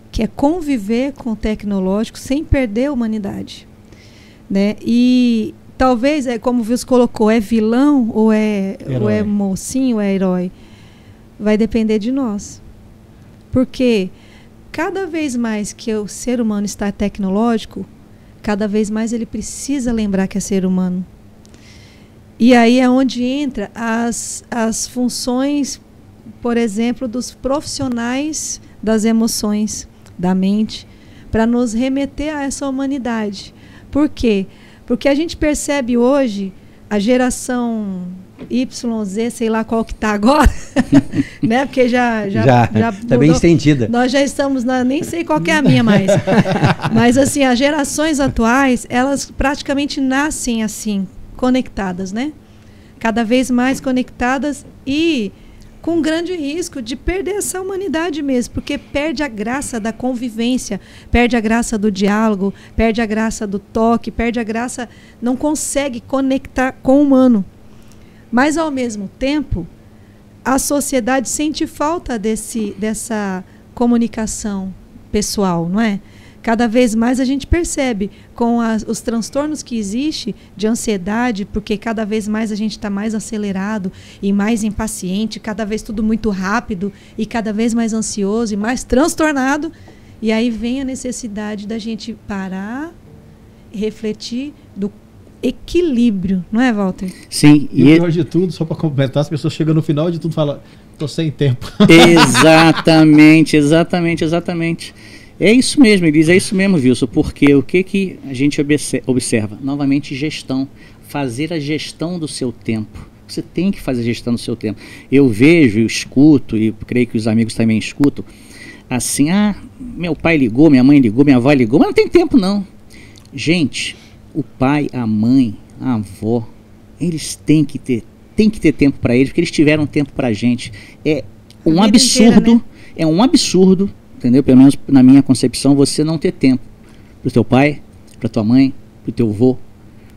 que é conviver com o tecnológico sem perder a humanidade. Né? E talvez, como o Wilson colocou, é vilão ou é mocinho, ou é herói? Vai depender de nós. Porque cada vez mais que o ser humano está tecnológico, cada vez mais ele precisa lembrar que é ser humano. E aí é onde entra as funções, por exemplo, dos profissionais das emoções, da mente, para nos remeter a essa humanidade. Por quê? Porque a gente percebe hoje a geração Y, Z, sei lá qual que está agora, né? Porque já está bem estendida. Nós já estamos nem sei qual que é a minha mais. Mas assim, as gerações atuais, elas praticamente nascem assim, conectadas, né? Cada vez mais conectadas e com grande risco de perder essa humanidade mesmo, porque perde a graça da convivência, perde a graça do diálogo, perde a graça do toque, perde a graça, não consegue conectar com o humano. Mas, ao mesmo tempo, a sociedade sente falta dessa comunicação pessoal, não é? Cada vez mais a gente percebe com os transtornos que existem de ansiedade, porque cada vez mais a gente está mais acelerado e mais impaciente, cada vez tudo muito rápido e cada vez mais ansioso e mais transtornado. E aí vem a necessidade da gente parar, refletir do equilíbrio, não é, Walter? Sim. E o pior de tudo, só para complementar, as pessoas chegam no final de tudo e falam, tô sem tempo. Exatamente. É isso mesmo, Elisa, é isso mesmo, Wilson, porque o que a gente observa? Novamente, gestão, fazer a gestão do seu tempo, Você tem que fazer gestão do seu tempo. Eu vejo, eu escuto, e creio que os amigos também escutam, assim, meu pai ligou, minha mãe ligou, minha avó ligou, mas não tem tempo não. Gente, o pai, a mãe, a avó, eles têm que ter tempo para eles, porque eles tiveram tempo pra gente. É um absurdo, inteira, né? É um absurdo, entendeu? Pelo menos na minha concepção, você não ter tempo pro teu pai, pra tua mãe, pro teu avô,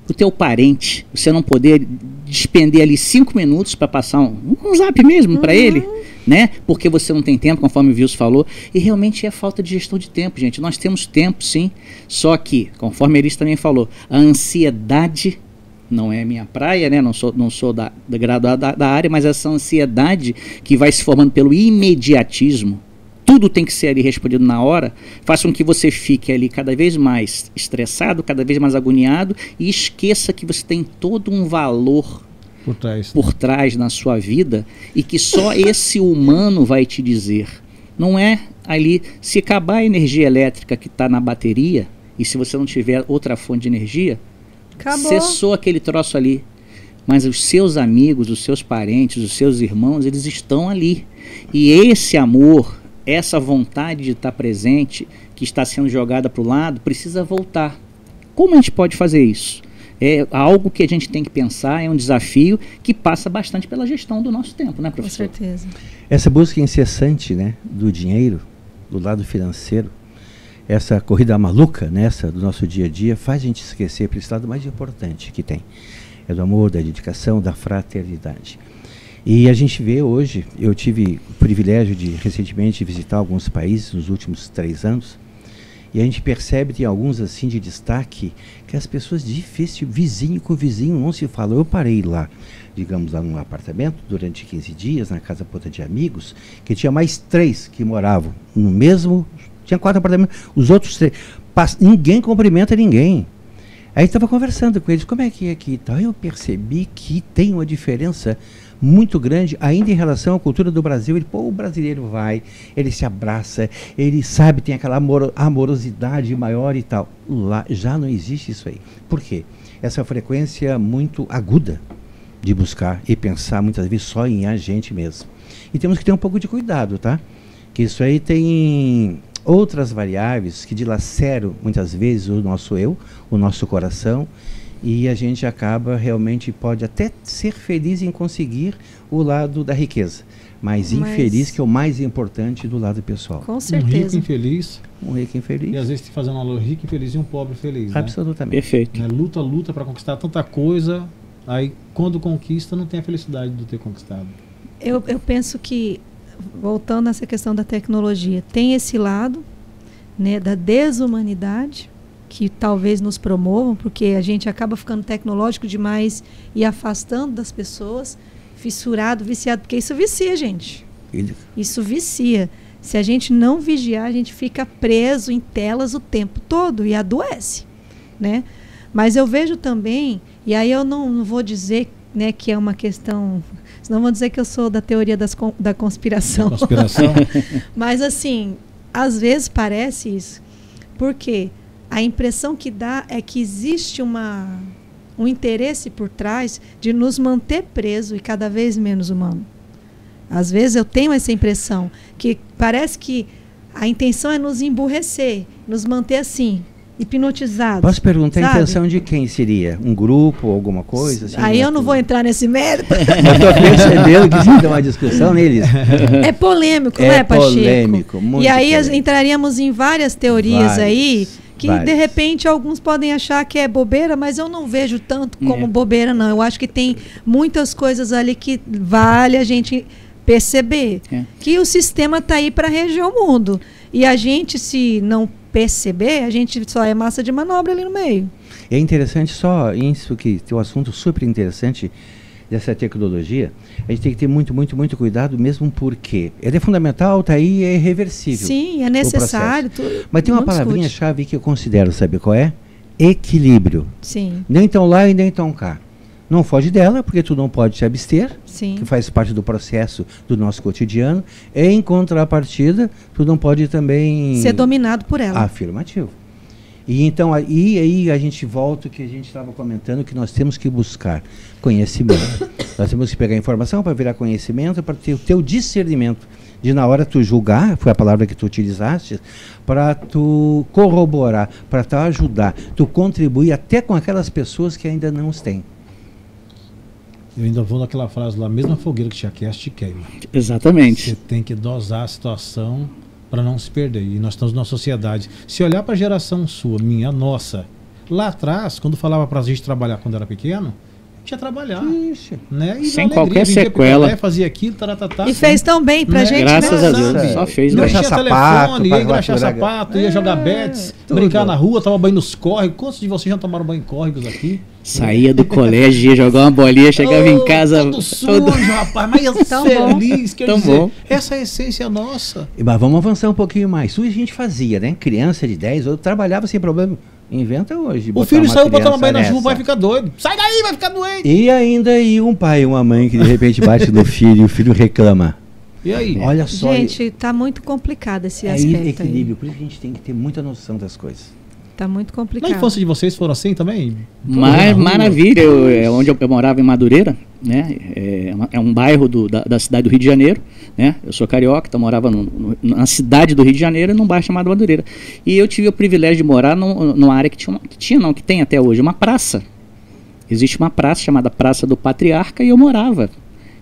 pro teu parente, você não poder despender ali 5 minutos para passar um zap mesmo para ele, né? Porque você não tem tempo, conforme o Wilson falou, e realmente é falta de gestão de tempo, gente. Nós temos tempo, sim, só que, conforme Elis também falou, a ansiedade não é minha praia, né? Não sou da graduada da área, mas essa ansiedade que vai se formando pelo imediatismo, tudo tem que ser ali respondido na hora, faz com que você fique ali cada vez mais estressado, cada vez mais agoniado, e esqueça que você tem todo um valor por trás na sua vida, e que só esse humano vai te dizer. Não é ali, se acabar a energia elétrica que está na bateria, e se você não tiver outra fonte de energia, acabou. Cessou aquele troço ali. Mas os seus amigos, os seus parentes, os seus irmãos, eles estão ali. E esse amor, essa vontade de estar presente, que está sendo jogada para o lado, precisa voltar. Como a gente pode fazer isso? É algo que a gente tem que pensar, é um desafio que passa bastante pela gestão do nosso tempo, né, professor? Com certeza. Essa busca incessante, né, do dinheiro, do lado financeiro, essa corrida maluca nessa do nosso dia a dia, faz a gente esquecer para esse lado mais importante que tem. É do amor, da dedicação, da fraternidade. E a gente vê hoje, eu tive o privilégio de recentemente visitar alguns países nos últimos 3 anos, e a gente percebe, tem alguns assim de destaque, que as pessoas difícil, vizinho com vizinho, não se falam. Eu parei lá, digamos, lá num apartamento durante 15 dias, na casa puta de amigos, que tinha mais 3 que moravam no mesmo, tinha 4 apartamentos, os outros 3, ninguém cumprimenta ninguém. Aí estava conversando com eles, como é que é aqui e tal. Eu percebi que tem uma diferença muito grande, ainda em relação à cultura do Brasil. O brasileiro vai, ele se abraça, ele sabe, tem aquela amorosidade maior e tal. Lá já não existe isso aí. Por quê? Essa frequência muito aguda de buscar e pensar muitas vezes só em a gente mesmo. E temos que ter um pouco de cuidado, tá? Que isso aí tem outras variáveis que dilaceram muitas vezes o nosso eu, o nosso coração, e a gente acaba realmente, pode até ser feliz em conseguir o lado da riqueza, mas infeliz, que é o mais importante do lado pessoal. Com certeza. Um rico infeliz. Um rico infeliz. E às vezes fazendo um rico infeliz e um pobre feliz. Absolutamente. Né? Perfeito. Né? Luta para conquistar tanta coisa, aí quando conquista não tem a felicidade de ter conquistado. Eu penso que, voltando nessa questão da tecnologia, tem esse lado, né, da desumanidade, que talvez nos promovam, porque a gente acaba ficando tecnológico demais e afastando das pessoas, fissurado, viciado, porque isso vicia, gente. Isso vicia. Se a gente não vigiar, a gente fica preso em telas o tempo todo e adoece, né? Mas eu vejo também, e aí eu não vou dizer, né, que é uma questão, senão vão dizer que eu sou da teoria da conspiração. Conspiração? Mas assim, às vezes parece isso, porque a impressão que dá é que existe um interesse por trás de nos manter presos e cada vez menos humano. Às vezes eu tenho essa impressão, que parece que a intenção é nos emburrecer, nos manter assim, hipnotizados. Posso perguntar, sabe? A intenção de quem seria? Um grupo, alguma coisa? Assim, aí eu não vou entrar nesse mérito. Eu estou percebendo que se tem uma discussão neles. É polêmico, não é, Pacheco? É polêmico, muito E aí polêmico. Entraríamos em várias teorias aí, que de repente alguns podem achar que é bobeira, mas eu não vejo tanto como bobeira, não. Eu acho que tem muitas coisas ali que vale a gente perceber. Que o sistema está aí para reger o mundo. E a gente, se não perceber, a gente só é massa de manobra ali no meio. É interessante só isso, que tem um assunto super interessante dessa tecnologia. A gente tem que ter muito, muito, muito cuidado, mesmo porque ele é fundamental, está aí, é irreversível. Sim, é necessário. Mas tem uma palavrinha-chave que eu considero, sabe qual é? Equilíbrio. Sim. Nem tão lá e nem tão cá. Não foge dela, porque tu não pode te abster, Sim. que faz parte do processo do nosso cotidiano. Em contrapartida, tu não pode também ser dominado por ela. Afirmativo. E então aí a gente volta ao que a gente estava comentando, que nós temos que buscar conhecimento, Nós temos que pegar informação para virar conhecimento, para ter o teu discernimento. De na hora tu julgar, foi a palavra que tu utilizaste, para tu corroborar, para tu ajudar, tu contribuir até com aquelas pessoas que ainda não os têm. Eu ainda vou naquela frase lá, mesma fogueira que te aquece, te queima. Exatamente. Você tem que dosar a situação para não se perder. E nós estamos numa sociedade. Se olhar para a geração sua, minha, nossa, lá atrás, quando falava para a gente trabalhar quando era pequeno, tinha trabalhar. Isso. Né? E sem alegria, qualquer vendia sequela. picolé, fazia aquilo, taratata, E fez tão bem pra Né? gente, Graças né? a Deus, só fez. Não Né? tinha sapato, telefone, ia pagar engraxar furaga. sapato, ia jogar bets, tudo. brincar na rua, tomar banho nos córregos. Quantos de vocês já tomaram banho em córregos aqui? Saía do colégio, ia jogar uma bolinha, chegava em casa todo sujo, rapaz, mas Tão feliz, quer Tão dizer, bom. essa é a essência nossa. Mas vamos avançar um pouquinho mais. Isso a gente fazia, né? Criança de 10, eu trabalhava sem problema. Inventa hoje. O botar filho uma saiu pra tomar criança banho na chuva, nessa. vai ficar doido. Sai daí, vai ficar doente. E ainda aí um pai e uma mãe que de repente bate no filho e o filho reclama. E aí? Olha só. Gente, tá muito complicado esse é aspecto aí. equilíbrio. Por isso que a gente tem que ter muita noção das coisas. Tá muito Na complicado. infância de vocês foram assim também? Mas maravilha, onde eu morava em Madureira, né? É um bairro da cidade do Rio de Janeiro, né? Eu sou carioca, então morava na cidade do Rio de Janeiro, num bairro chamado Madureira. E eu tive o privilégio de morar numa área que tem até hoje, uma praça. Existe uma praça chamada Praça do Patriarca e eu morava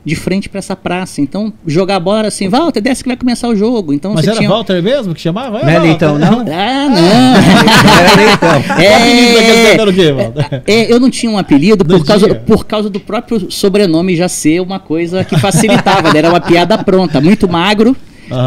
de frente para essa praça. Então, jogar bola assim, Walter, desce que vai começar o jogo. Então, Mas você era tinha... Walter mesmo que chamava? Não é Leitão, não? Ah, não! Era Leitão. Qual apelido daquele tempo era o quê, Walter? Eu não tinha um apelido Do dia. por causa do próprio sobrenome já ser uma coisa que facilitava, né? Era uma piada pronta, muito magro,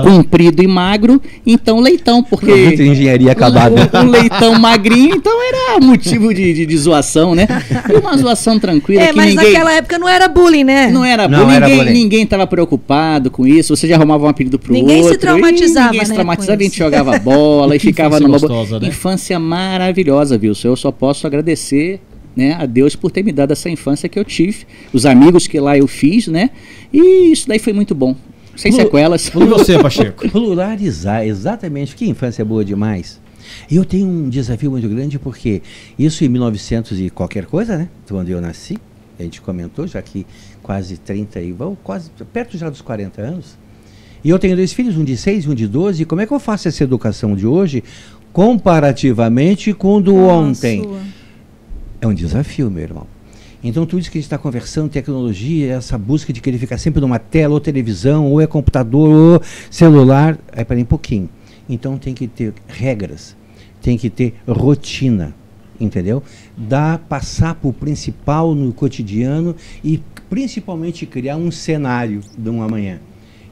comprido e magro, então Leitão, porque Muita engenharia acabada. um leitão magrinho, então era motivo de zoação, né? E uma zoação tranquila, que mas ninguém... naquela época não era bullying, né? Não era Não, bullying, era bullying. ninguém estava preocupado com isso, você já arrumava um apelido pro Ninguém se outro. traumatizava, Ninguém se né, traumatizava, com a gente isso. jogava bola e Que ficava infância numa gostosa, né? infância maravilhosa, Wilson. Eu só posso agradecer, né, a Deus por ter me dado essa infância que eu tive, os amigos que lá eu fiz, né? E isso daí foi muito bom. Sem sequelas. E você, Pacheco? Pluralizar, exatamente. Que infância boa demais. E eu tenho um desafio muito grande porque isso em 1900 e qualquer coisa, né? Quando eu nasci, a gente comentou, já que quase 30 e vão, quase perto já dos 40 anos. E eu tenho 2 filhos, um de 6 e um de 12. Como é que eu faço essa educação de hoje comparativamente com do ontem? É um desafio, meu irmão. Então, tudo isso que a gente está conversando, tecnologia, essa busca de querer ficar sempre numa tela, ou televisão, ou é computador, ou celular, aí para um pouquinho. Então, tem que ter regras, tem que ter rotina, entendeu? Passar por principal no cotidiano e, principalmente, criar um cenário de um amanhã.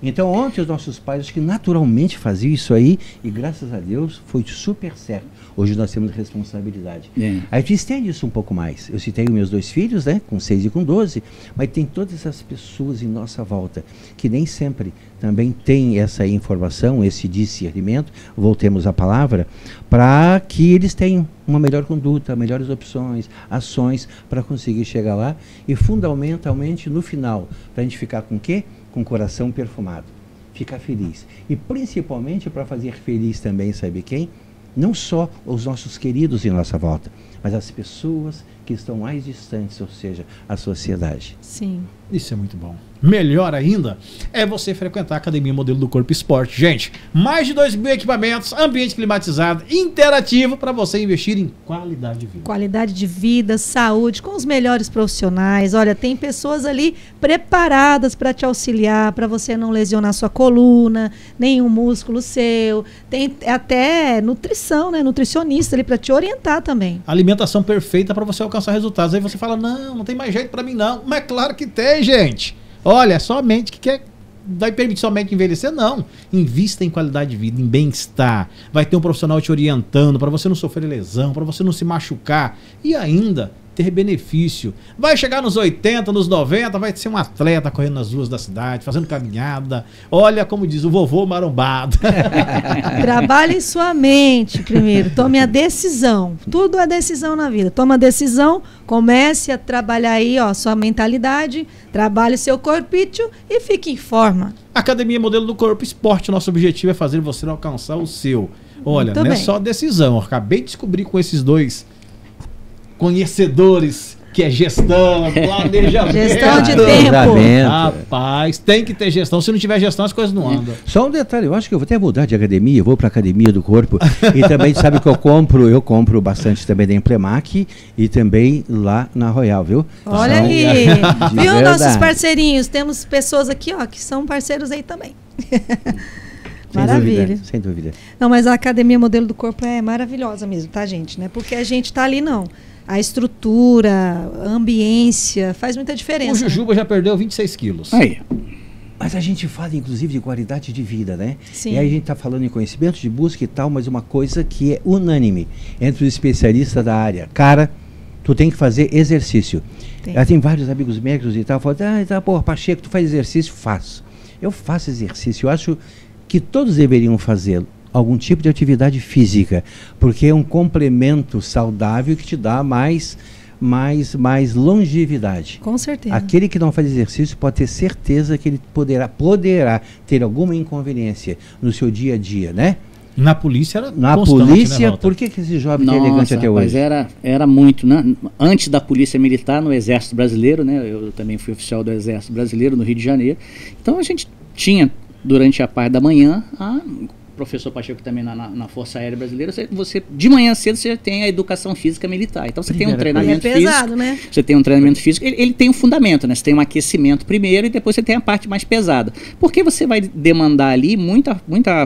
Então, ontem os nossos pais, acho que naturalmente faziam isso aí, e graças a Deus foi super certo. Hoje nós temos responsabilidade. Aí a gente estende isso um pouco mais. Eu citei os meus 2 filhos, né, com 6 e com 12, mas tem todas essas pessoas em nossa volta, que nem sempre também tem essa informação, esse discernimento, voltemos à palavra, para que eles tenham uma melhor conduta, melhores opções, ações, para conseguir chegar lá, e fundamentalmente no final, para a gente ficar com o quê? Com o coração perfumado, ficar feliz. E principalmente para fazer feliz também, sabe quem? Não só os nossos queridos em nossa volta, mas as pessoas que estão mais distantes, ou seja, a sociedade. Sim. Isso é muito bom. Melhor ainda é você frequentar a Academia Modelo do Corpo Esporte. Gente, mais de 2.000 equipamentos, ambiente climatizado, interativo, para você investir em qualidade de vida. Qualidade de vida, saúde, com os melhores profissionais. Olha, tem pessoas ali preparadas para te auxiliar, para você não lesionar sua coluna, nenhum músculo seu. Tem até nutrição, né? Nutricionista ali para te orientar também. Alimentação perfeita para você alcançar resultados. Aí você fala, não tem mais jeito para mim não. Mas claro que tem, gente. Olha, só a mente que quer, vai permitir somente envelhecer? Não. Invista em qualidade de vida, em bem-estar. Vai ter um profissional te orientando para você não sofrer lesão, para você não se machucar e ainda ter benefício. Vai chegar nos 80, nos 90, vai ser um atleta correndo nas ruas da cidade, fazendo caminhada. Olha, como diz o vovô marombado. Trabalhe sua mente primeiro, tome a decisão. Tudo é decisão na vida. Toma a decisão, comece a trabalhar aí, ó, sua mentalidade, trabalhe seu corpício e fique em forma. Academia Modelo do Corpo Esporte, nosso objetivo é fazer você alcançar o seu. Olha, Muito não é bem. só decisão. Eu acabei de descobrir com esses 2 conhecedores que é gestão, planejamento. Gestão de tempo. Rapaz, tem que ter gestão. Se não tiver gestão, as coisas não andam. Só um detalhe, eu acho que eu vou até mudar de academia, eu vou para a academia do corpo. E também sabe que eu compro bastante também da Emplemac e também lá na Royal, viu? Olha São, aí. Viu, verdade. nossos parceirinhos? Temos pessoas aqui, ó, que são parceiros aí também. Maravilha. Sem dúvida. Não, mas a Academia Modelo do Corpo é maravilhosa mesmo, tá, gente? Não é porque a gente tá ali, não. A estrutura, a ambiência, faz muita diferença. O Jujuba já perdeu 26 quilos. Aí. Mas a gente fala, inclusive, de qualidade de vida, né? Sim. E aí a gente está falando em conhecimento de busca e tal, mas uma coisa que é unânime entre os especialistas da área. Cara, tu tem que fazer exercício. Tem vários amigos médicos e tal, falam, porra, Pacheco, tu faz exercício? Faço. Eu faço exercício. Eu acho que todos deveriam fazer algum tipo de atividade física, porque é um complemento saudável que te dá mais longevidade. Com certeza. Aquele que não faz exercício pode ter certeza que ele poderá ter alguma inconveniência no seu dia a dia, né? Na polícia era Na constante, polícia, né, por que esse jovem é elegante até rapaz, hoje? Era muito, né? Antes da Polícia Militar, no Exército Brasileiro, né? Eu também fui oficial do Exército Brasileiro no Rio de Janeiro. Então a gente tinha, durante a parte da manhã, professor Pacheco também na Força Aérea Brasileira, você de manhã cedo você tem a educação física militar. Então você tem um treinamento é pesado, físico, né? Você tem um treinamento físico, ele tem um fundamento, né? Você tem um aquecimento primeiro e depois você tem a parte mais pesada. Porque você vai demandar ali muita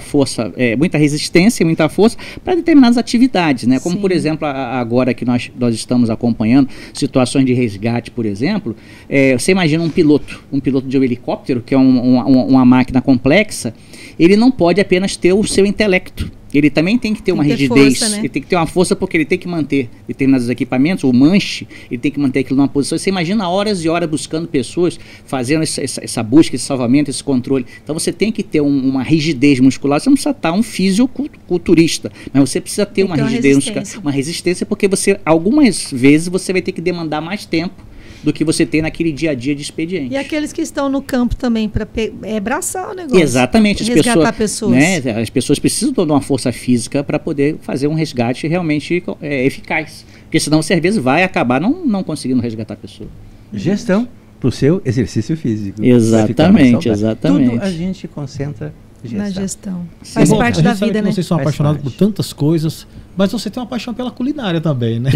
força, muita resistência, muita força para determinadas atividades, né? Como, por exemplo, agora que nós estamos acompanhando situações de resgate, por exemplo, você imagina um piloto de um helicóptero, que é uma máquina complexa, ele não pode apenas ter o seu intelecto. Ele também tem que ter uma rigidez, força, né? Ele tem que ter uma força porque ele tem que manter determinados equipamentos, o manche, ele tem que manter aquilo numa posição. Você imagina horas e horas buscando pessoas, fazendo essa busca, esse salvamento, esse controle. Então você tem que ter uma rigidez muscular. Você não precisa estar um fisiculturista, mas você precisa ter uma rigidez muscular, uma resistência, porque algumas vezes você vai ter que demandar mais tempo do que você tem naquele dia a dia de expediente. E aqueles que estão no campo também, para braçar o negócio. Exatamente. Resgatar pessoas. Né, as pessoas precisam de uma força física para poder fazer um resgate realmente eficaz. Porque senão você às vezes vai acabar não conseguindo resgatar a pessoa. Gestão para o seu exercício físico. Exatamente. Tudo a gente concentra na gestão. Sim. Faz parte da vida, né? Vocês são apaixonados por tantas coisas, mas você tem uma paixão pela culinária também, né?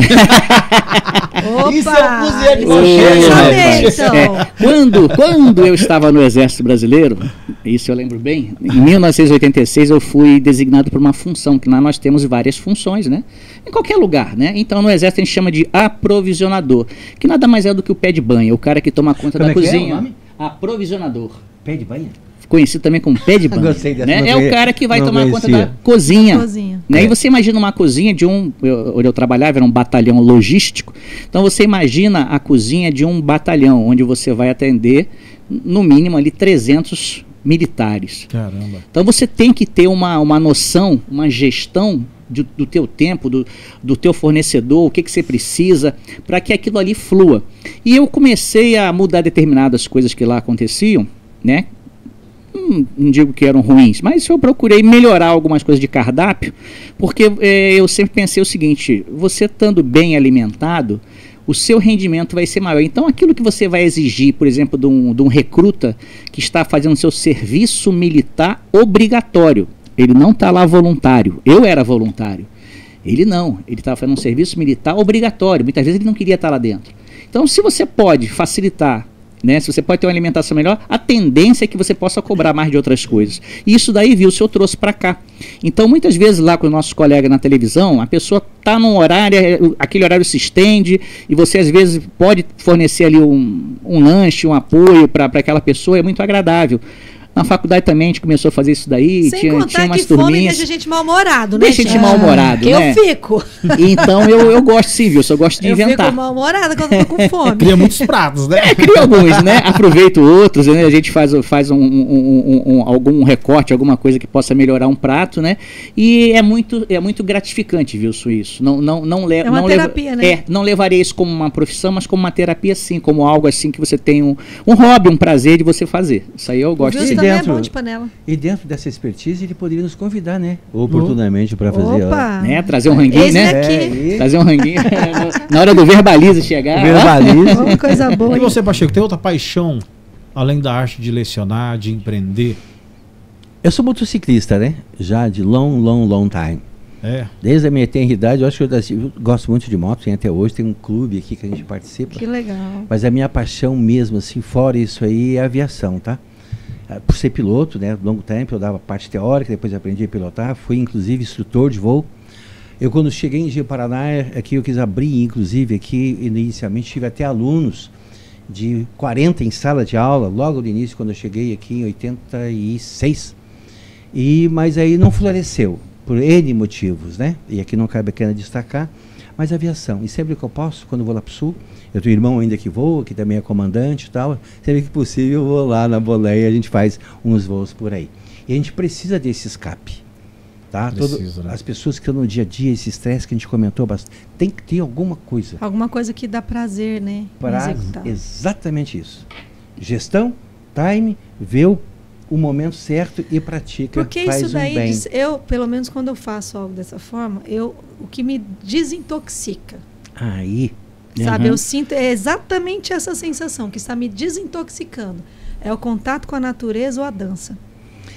Opa! Isso é um cozinheiro de então. Quando eu estava no Exército Brasileiro, isso eu lembro bem, em 1986 eu fui designado por uma função, que lá nós temos várias funções, né? Em qualquer lugar, né? Então no Exército a gente chama de aprovisionador, que nada mais é do que o pé de banha, o cara que toma conta da cozinha. É o nome? Aprovisionador. Pé de banha? Conhecido também como pé de banha. Gostei dessa, né? É o cara que vai tomar conta da cozinha. Né? E você imagina uma cozinha de onde eu trabalhava, era um batalhão logístico. Então você imagina a cozinha de um batalhão, onde você vai atender, no mínimo, ali 300 militares. Caramba. Então você tem que ter uma noção, uma gestão do teu tempo, do teu fornecedor, o que você precisa, para que aquilo ali flua. E eu comecei a mudar determinadas coisas que lá aconteciam, né? Não digo que eram ruins, mas eu procurei melhorar algumas coisas de cardápio, porque eu sempre pensei o seguinte: você estando bem alimentado, o seu rendimento vai ser maior. Então aquilo que você vai exigir, por exemplo, de um recruta que está fazendo seu serviço militar obrigatório, ele não está lá voluntário, eu era voluntário, ele não, ele estava fazendo um serviço militar obrigatório, muitas vezes ele não queria estar lá dentro. Então se você pode facilitar, né, se você pode ter uma alimentação melhor, a tendência é que você possa cobrar mais de outras coisas. E isso daí, viu, o senhor trouxe para cá. Então, muitas vezes lá com os nossos colegas na televisão, a pessoa está num horário, aquele horário se estende, e você às vezes pode fornecer ali um lanche, um apoio para aquela pessoa, é muito agradável. Na faculdade também a gente começou a fazer isso daí. Sem tinha contar umas que fome turminhas. deixa a gente mal-humorado, né? Deixa a gente mal-humorado, né? Eu fico. Então eu gosto sim, viu? Eu só gosto de inventar. Eu fico mal-humorada quando eu tô com fome. Cria muitos pratos, né? Cria alguns, né? Aproveito outros, né? A gente faz algum recorte, alguma coisa que possa melhorar um prato, né? E é muito gratificante, viu, isso. É uma terapia, né? Não levaria isso como uma profissão, mas como uma terapia, sim, como algo assim que você tem um hobby, um prazer de você fazer. Isso aí eu gosto. Viu, E também né? Bom de panela. E dentro dessa expertise, ele poderia nos convidar, né? Oportunamente para fazer. Opa! Né? Trazer um ranguinho, né? Trazer um ranguinho. Na hora do Verbalize chegar. Verbalize. Oh, coisa boa. E você, Pacheco, tem outra paixão, além da arte de lecionar, de empreender? Eu sou motociclista, né? Já de long time. Desde a minha tenridade, eu acho que eu gosto muito de moto, tem até hoje, tem um clube aqui que a gente participa. Que legal. Mas a minha paixão mesmo, assim, fora isso aí, é a aviação, tá? Por ser piloto, né? Longo tempo, eu dava parte teórica, depois aprendi a pilotar, fui inclusive instrutor de voo. Eu quando cheguei em Ji-Paraná, aqui eu quis abrir, inclusive, aqui inicialmente tive até alunos de 40 em sala de aula, logo no início, quando eu cheguei aqui em 86. Mas aí não floresceu, por N motivos, né? E aqui não cabe a pena destacar, mas a aviação. E sempre que eu posso, quando eu vou lá para o sul, eu tenho um irmão ainda que voa, que também é comandante e tal, sempre que possível eu vou lá na boleia, a gente faz uns voos por aí. E a gente precisa desse escape, tá? Precisa, né? As pessoas que estão no dia a dia, esse estresse que a gente comentou bastante, tem que ter alguma coisa. Alguma coisa que dá prazer, né? Exatamente isso. Gestão, time, ver o momento certo e pratica. Porque faz isso daí, bem. eu, pelo menos quando eu faço algo dessa forma, o que me desintoxica. Aí. Sabe, eu sinto exatamente essa sensação, que está me desintoxicando. É o contato com a natureza ou a dança.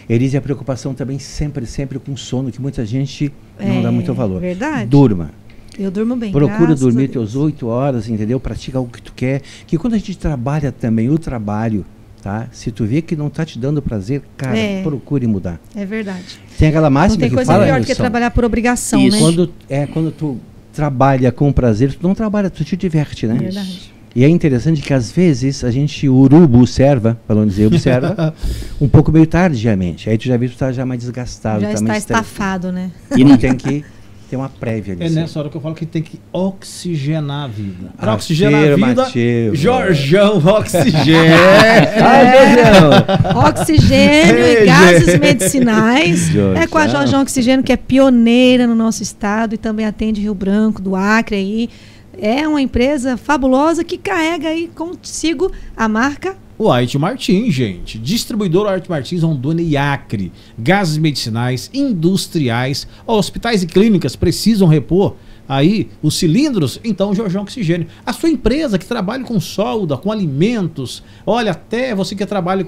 Elis, e a preocupação também sempre com sono, que muita gente não dá muito valor. Verdade. Durma. Eu durmo bem. Procura dormir teus 8 horas, entendeu? Pratica algo que tu quer. Que quando a gente trabalha também, o trabalho, tá? Se tu vê que não tá te dando prazer, cara, procure mudar. É verdade. Tem aquela máxima não tem que coisa fala, melhor do que trabalhar por obrigação, isso, né? Quando tu trabalha com prazer, tu não trabalha, tu te diverte, né? Verdade. E é interessante que às vezes a gente observa, para não dizer observa, um pouco meio tardiamente. Aí tu já vê que tu tá já mais desgastado. Já tá está mais estafado, né? E não tem que ter uma prévia ali. É nessa hora que eu falo que tem que oxigenar a vida. Para oxigenar a vida, Jorjão Oxigênio. Oxigênio e gases medicinais. É com a Jorjão Oxigênio, que é pioneira no nosso estado e também atende Rio Branco, do Acre aí. É uma empresa fabulosa que carrega aí consigo a marca White Martins, gente. Distribuidor White Martins, Rondônia e Acre. Gases medicinais, industriais, hospitais e clínicas precisam repor aí os cilindros, então Jorjão Oxigênio. A sua empresa que trabalha com solda, com alimentos, olha, até você que trabalha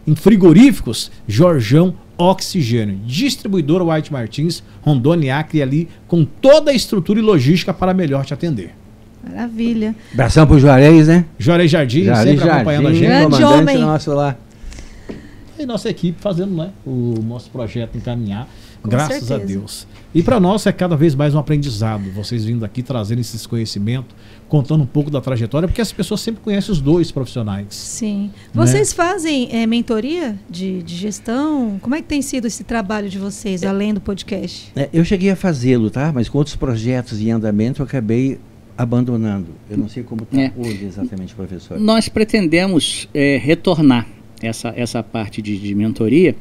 em frigoríficos, Jorjão Oxigênio. Distribuidor White Martins, Rondônia e Acre, ali com toda a estrutura e logística para melhor te atender. Maravilha. Abração pro Juarez, né? Juarez Jardim, sempre acompanhando a gente. Grande homem. Nosso lá. E nossa equipe fazendo, né, o nosso projeto encaminhar, com graças certeza. a Deus. E para nós é cada vez mais um aprendizado, vocês vindo aqui trazendo esses conhecimentos, contando um pouco da trajetória, porque as pessoas sempre conhecem os dois profissionais. Sim. Vocês fazem mentoria de gestão? Como é que tem sido esse trabalho de vocês, além do podcast? Eu cheguei a fazê-lo, tá? Mas com outros projetos em andamento eu acabei abandonando. Eu não sei como está hoje exatamente, professor. Nós pretendemos retornar essa parte de mentoria,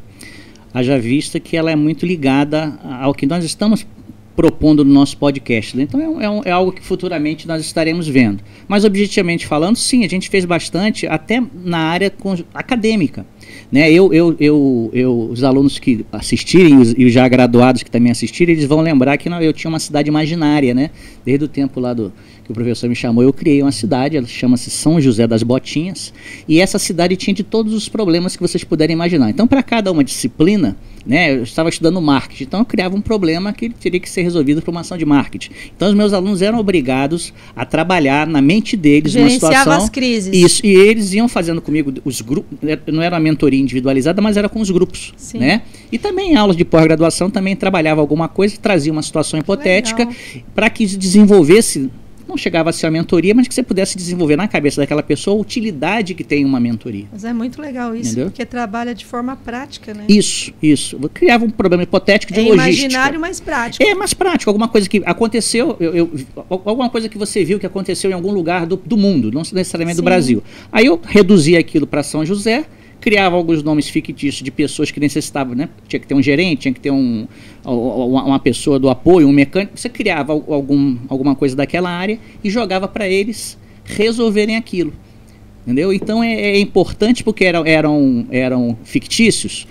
haja vista que ela é muito ligada ao que nós estamos propondo no nosso podcast, né? Então é algo que futuramente nós estaremos vendo. Mas objetivamente falando, sim, a gente fez bastante até na área acadêmica, né? Os alunos que assistirem e os já graduados que também assistirem, eles vão lembrar que eu tinha uma cidade imaginária, né? Desde o tempo lá que o professor me chamou, eu criei uma cidade, ela chama-se São José das Botinhas, e essa cidade tinha de todos os problemas que vocês puderem imaginar. Então, para cada uma disciplina, né, eu estava estudando marketing, então eu criava um problema que teria que ser resolvido por uma ação de marketing. Então, os meus alunos eram obrigados a trabalhar na mente deles uma situação. As crises. Isso, e eles iam fazendo comigo os grupos, não era uma mentoria individualizada, mas era com os grupos, né? E também em aulas de pós-graduação também trabalhava alguma coisa, trazia uma situação hipotética para que se desenvolvesse. Não chegava a ser uma mentoria, mas que você pudesse desenvolver na cabeça daquela pessoa a utilidade que tem uma mentoria. Mas é muito legal isso, entendeu? Porque trabalha de forma prática, né? Isso. Eu criava um problema hipotético de logística. É imaginário, mas prático. É mais prático, alguma coisa que aconteceu, alguma coisa que você viu que aconteceu em algum lugar do mundo, não necessariamente do Brasil. Aí eu reduzia aquilo para São José, criava alguns nomes fictícios de pessoas que necessitavam, né? Tinha que ter um gerente, tinha que ter uma pessoa do apoio, um mecânico. Você criava alguma coisa daquela área e jogava para eles resolverem aquilo. Entendeu? Então é importante porque eram fictícios,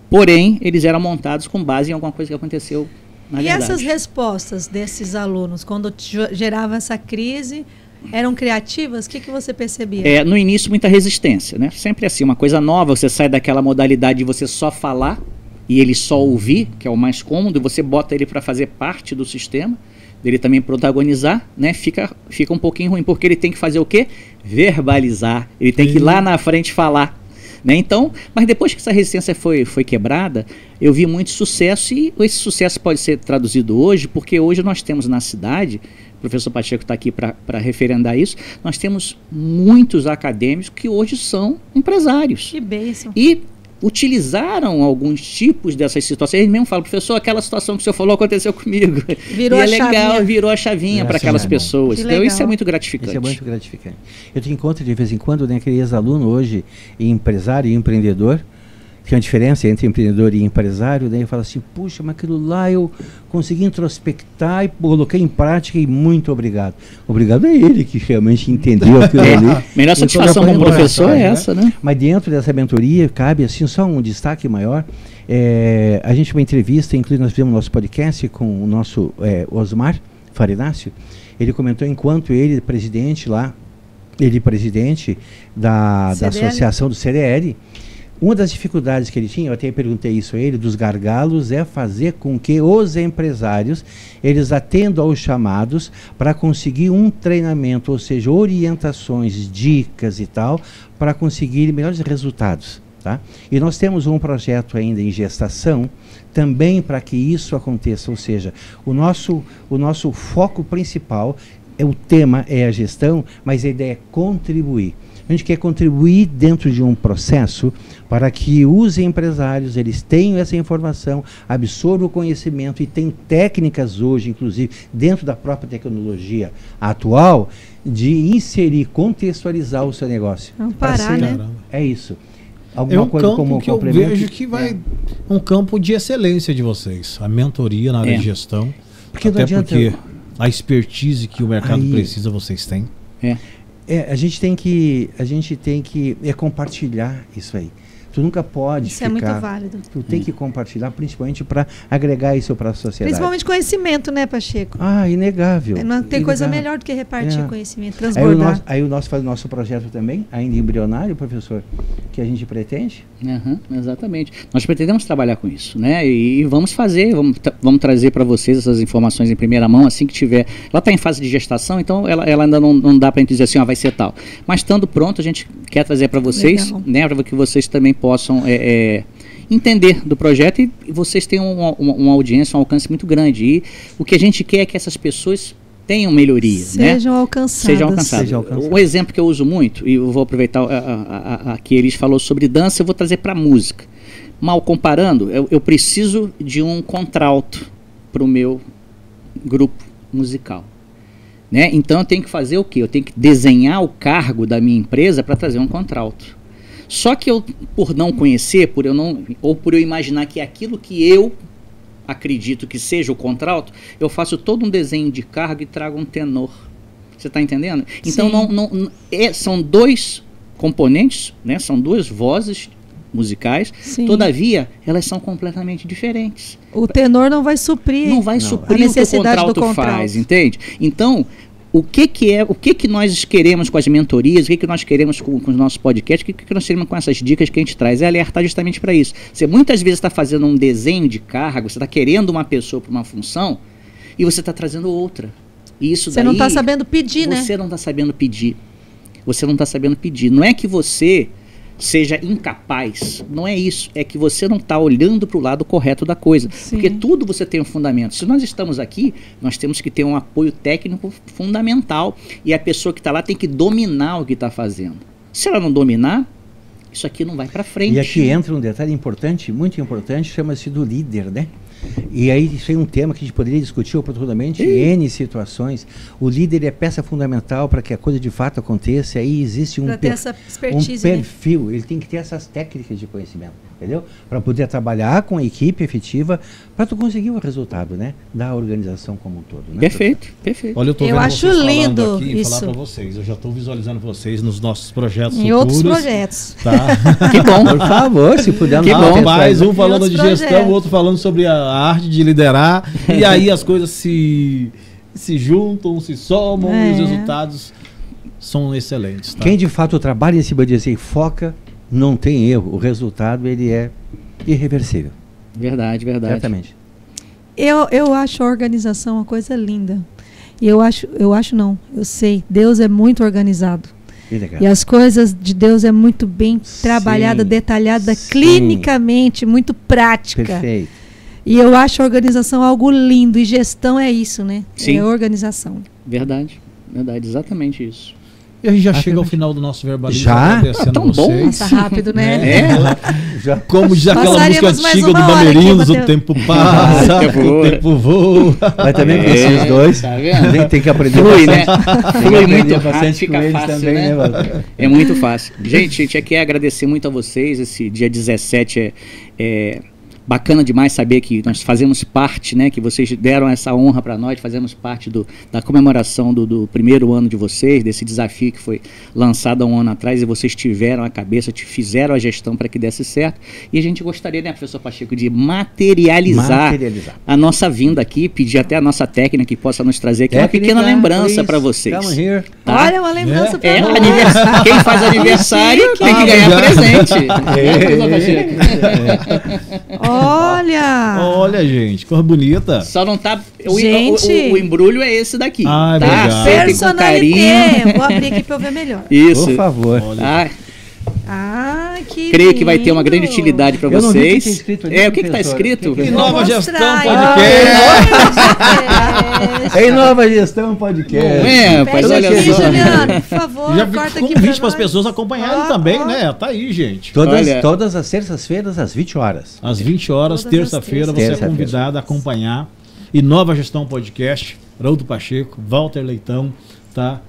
porém eles eram montados com base em alguma coisa que aconteceu na verdade. Essas respostas desses alunos, quando gerava essa crise, eram criativas? O que você percebia? No início, muita resistência, né? Sempre assim, uma coisa nova, você sai daquela modalidade de você só falar e ele só ouvir, que é o mais cômodo, e você bota ele para fazer parte do sistema, dele também protagonizar, né? Fica um pouquinho ruim, porque ele tem que fazer o quê? Verbalizar, ele tem que ir lá na frente falar. Né? Então, mas depois que essa resistência foi quebrada, eu vi muito sucesso, e esse sucesso pode ser traduzido hoje, porque hoje nós temos na cidade, o professor Pacheco está aqui para referendar isso, nós temos muitos acadêmicos que hoje são empresários. Que bênção. E utilizaram alguns tipos dessas situações. Eles mesmo falam, professor, aquela situação que o senhor falou aconteceu comigo. Virou e a legal, chavinha. virou a chavinha para aquelas pessoas. Então, isso é muito gratificante. Isso é muito gratificante. Eu te encontro de vez em quando, né, aquele ex-aluno hoje, empresário e empreendedor, que é a diferença entre empreendedor e empresário, daí eu falo assim, puxa, mas aquilo lá eu consegui introspectar e coloquei em prática, e muito obrigado. Obrigado a ele que realmente entendeu aquilo ali. Melhor satisfação como professor é essa, né? Mas dentro dessa mentoria, cabe assim só um destaque maior. A gente uma entrevista, inclusive nós fizemos nosso podcast com o nosso Osmar Farinácio. Ele comentou enquanto ele presidente da associação do CDL, uma das dificuldades que ele tinha, eu até perguntei isso a ele, dos gargalos, é fazer com que os empresários, eles atendam aos chamados para conseguir um treinamento, ou seja, orientações, dicas e tal, para conseguir melhores resultados. Tá? E nós temos um projeto ainda em gestação, também para que isso aconteça, ou seja, o nosso foco principal, o tema é a gestão, mas a ideia é contribuir. A gente quer contribuir dentro de um processo para que os empresários, eles tenham essa informação, absorvam o conhecimento, e tem técnicas hoje, inclusive, dentro da própria tecnologia atual, de inserir, contextualizar o seu negócio. Não parar, né? É isso. Alguma coisa como que eu vejo que vai um campo de excelência de vocês, a mentoria na área de gestão, porque porque a expertise que o mercado precisa, vocês têm. A gente tem que compartilhar isso aí. Tu nunca pode Isso é muito válido. Tu tem que compartilhar, principalmente para agregar isso para a sociedade. Principalmente conhecimento, né, Pacheco? Inegável. Não tem coisa melhor do que repartir conhecimento, transbordar. Aí o nosso projeto também, ainda embrionário, professor, que a gente pretende. Exatamente. Nós pretendemos trabalhar com isso, né? E vamos fazer, vamos trazer para vocês essas informações em primeira mão, assim que tiver. Ela está em fase de gestação, então ela ainda não dá para a gente dizer assim, vai ser tal. Mas estando pronto, a gente quer trazer para vocês, né, para que vocês também possam entender do projeto, e vocês tenham uma audiência, um alcance muito grande. E o que a gente quer é que essas pessoas tenham melhoria, sejam alcançadas. O exemplo que eu uso muito, e eu vou aproveitar que eles falou sobre dança, eu vou trazer para música. Mal comparando, eu preciso de um contralto para o meu grupo musical. Né? Então eu tenho que fazer o quê? Eu tenho que desenhar o cargo da minha empresa para trazer um contralto. Só que eu, por não conhecer, por eu imaginar que é aquilo que eu acredito que seja o contralto, eu faço todo um desenho de cargo e trago um tenor. Você está entendendo? Então são dois componentes, né? São duas vozes musicais, todavia elas são completamente diferentes. O tenor não vai suprir a necessidade o que o contralto faz, entende? Então, o que nós queremos com as mentorias, o que nós queremos com os nossos podcasts, o que nós queremos com essas dicas que a gente traz? É alertar justamente para isso. Você muitas vezes está fazendo um desenho de cargo, você está querendo uma pessoa para uma função e você está trazendo outra. E isso você não está sabendo pedir, né? Você não está sabendo pedir. Você não está sabendo pedir. Não é que você seja incapaz, não é isso, é que você não está olhando para o lado correto da coisa, porque tudo você tem um fundamento. Se nós estamos aqui, nós temos que ter um apoio técnico fundamental, e a pessoa que está lá tem que dominar o que está fazendo. Se ela não dominar, isso aqui não vai para frente. E aqui entra um detalhe importante, muito importante, chama-se do líder, né? E aí isso é um tema que a gente poderia discutir oportunamente em N situações. O líder é peça fundamental para que a coisa de fato aconteça. Aí existe um perfil, ele tem que ter essas técnicas de conhecimento. entendeu? Para poder trabalhar com a equipe efetiva, para tu conseguir o resultado, né? Da organização como um todo. Né? Perfeito, perfeito. Olha, eu tô Eu vendo acho vocês lindo falando aqui e isso. falar para vocês. Eu já estou visualizando vocês nos nossos projetos Em futuros. outros projetos. Tá? Que bom. Por favor, se puder Que dar bom. uma Mais atenção, um falando outros de gestão, o projetos. outro falando sobre a arte de liderar. E aí as coisas se juntam, se somam e os resultados são excelentes. Tá? Quem de fato trabalha em cima disso e foca, não tem erro. O resultado, ele é irreversível. Verdade, verdade. Certamente. Eu acho a organização uma coisa linda. E eu sei, Deus é muito organizado. Que legal. E as coisas de Deus é muito bem trabalhada, Sim, detalhada, sim. clinicamente, muito prática. Perfeito. E eu acho a organização algo lindo. E gestão é isso, né? Sim. É organização. Verdade, verdade, exatamente isso. E a gente já chega ao final do nosso verbalismo. Já? Agradecendo Tão bom. vocês. Passa rápido, né? É, Já. Como diz aquela música Passaremos mais antiga do uma hora aqui, Bamerindos, o Mateus. tempo passa, O tempo o voa. tempo voa. Mas também com esses dois, tá vendo? a gente tem que aprender Flui, né? bastante. Flui Tem que muito aprender rápido, bastante fica com eles fácil, também, né? mano? É muito fácil. Gente, a gente quer agradecer muito a vocês. Esse dia 17 é bacana demais saber que nós fazemos parte, né? Que vocês deram essa honra para nós, fazemos parte da comemoração do primeiro ano de vocês, desse desafio que foi lançado há um ano atrás, e vocês tiveram a cabeça, fizeram a gestão para que desse certo. E a gente gostaria, né, professor Pacheco, de materializar a nossa vinda aqui, pedir até a nossa técnica que possa nos trazer aqui uma pequena lembrança para vocês. Come here. Tá? Olha, uma lembrança pra É, nós. quem faz aniversário Chique. tem que ganhar já. presente. Né, professor Pacheco? Olha! Olha, gente, cor bonita. Só não tá. Gente. O embrulho é esse daqui. Ah, é tá? verdade. Sempre com carinho. Personalité. Vou abrir aqui pra eu ver melhor. Isso. Por favor. Olha. Ah, Ah, que creio que vai ter uma lindo. grande utilidade para Eu não vi o que vocês. tem escrito ali, É, o que está professor? escrito? E Vou Nova mostrar Gestão aí. Podcast. Em Nova Gestão Podcast. Não é, rapaz, Pega olha aqui, só. Juliano, por favor, Já corta fica aqui convite para as nós. pessoas acompanharem Ó, também, ó. né? Tá aí, gente. Olha. Todas as terças-feiras, às 20 horas. Às 20 horas, Todas as terça-feira, terças. você é Terça-feira. convidado a acompanhar. E Nova Gestão Podcast, Haroldo Pacheco, Walter Leitão, tá?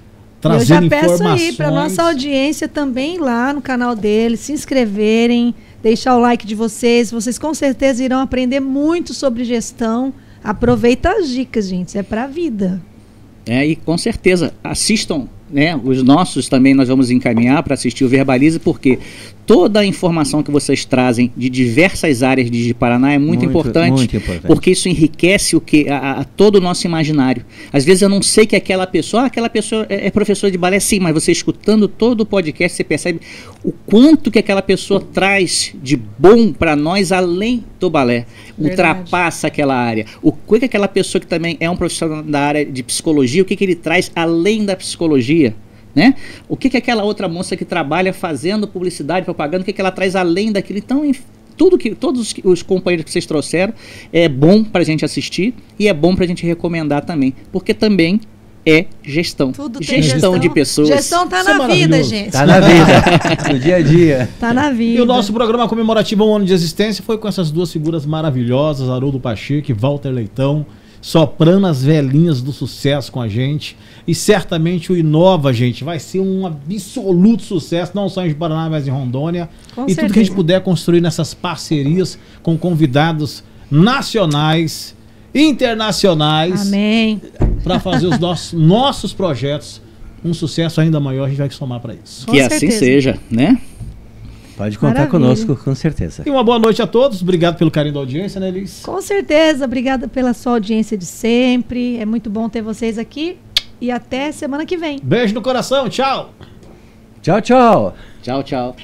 Eu já Trazendo peço informações. aí para nossa audiência também lá no canal dele, se inscreverem, deixar o like de vocês. Vocês com certeza irão aprender muito sobre gestão. Aproveita as dicas, gente. Isso é para a vida. É, e com certeza, assistam, né? Os nossos também nós vamos encaminhar para assistir o Verbalize, porque toda a informação que vocês trazem de diversas áreas de Paraná é muito importante, muito importante. porque isso enriquece a todo o nosso imaginário. Às vezes eu não sei que aquela pessoa é professora de balé, sim, mas você escutando todo o podcast, você percebe o quanto que aquela pessoa traz de bom para nós além do balé. Verdade. Ultrapassa aquela área. O que aquela pessoa que também é um profissional da área de psicologia, o que ele traz além da psicologia? Né? O que aquela outra moça que trabalha fazendo publicidade, propaganda, o que ela traz além daquilo? Então, todos os companheiros que vocês trouxeram é bom para a gente assistir e é bom para a gente recomendar também, porque também é gestão. Tudo tem Gestão de pessoas. Gestão tá Isso é na vida, maravilhoso. gente. Tá na vida, no dia a dia. Tá na vida. E o nosso programa comemorativo ao ano de existência foi com essas duas figuras maravilhosas, Haroldo Pacheco e Walter Leitão, soprando as velhinhas do sucesso com a gente. E certamente o Inova, gente, vai ser um absoluto sucesso, não só em Paraná, mas em Rondônia. Com e tudo que a gente certeza. puder construir nessas parcerias com convidados nacionais, internacionais, Amém. para fazer os nossos projetos um sucesso ainda maior, a gente vai somar para isso. Com Que assim certeza. seja, né? Pode contar Maravilha. conosco, com certeza. E uma boa noite a todos, obrigado pelo carinho da audiência, né, Elis? Com certeza. Obrigada pela sua audiência de sempre. É muito bom ter vocês aqui. E até semana que vem. Beijo no coração, tchau! Tchau, tchau. Tchau, tchau.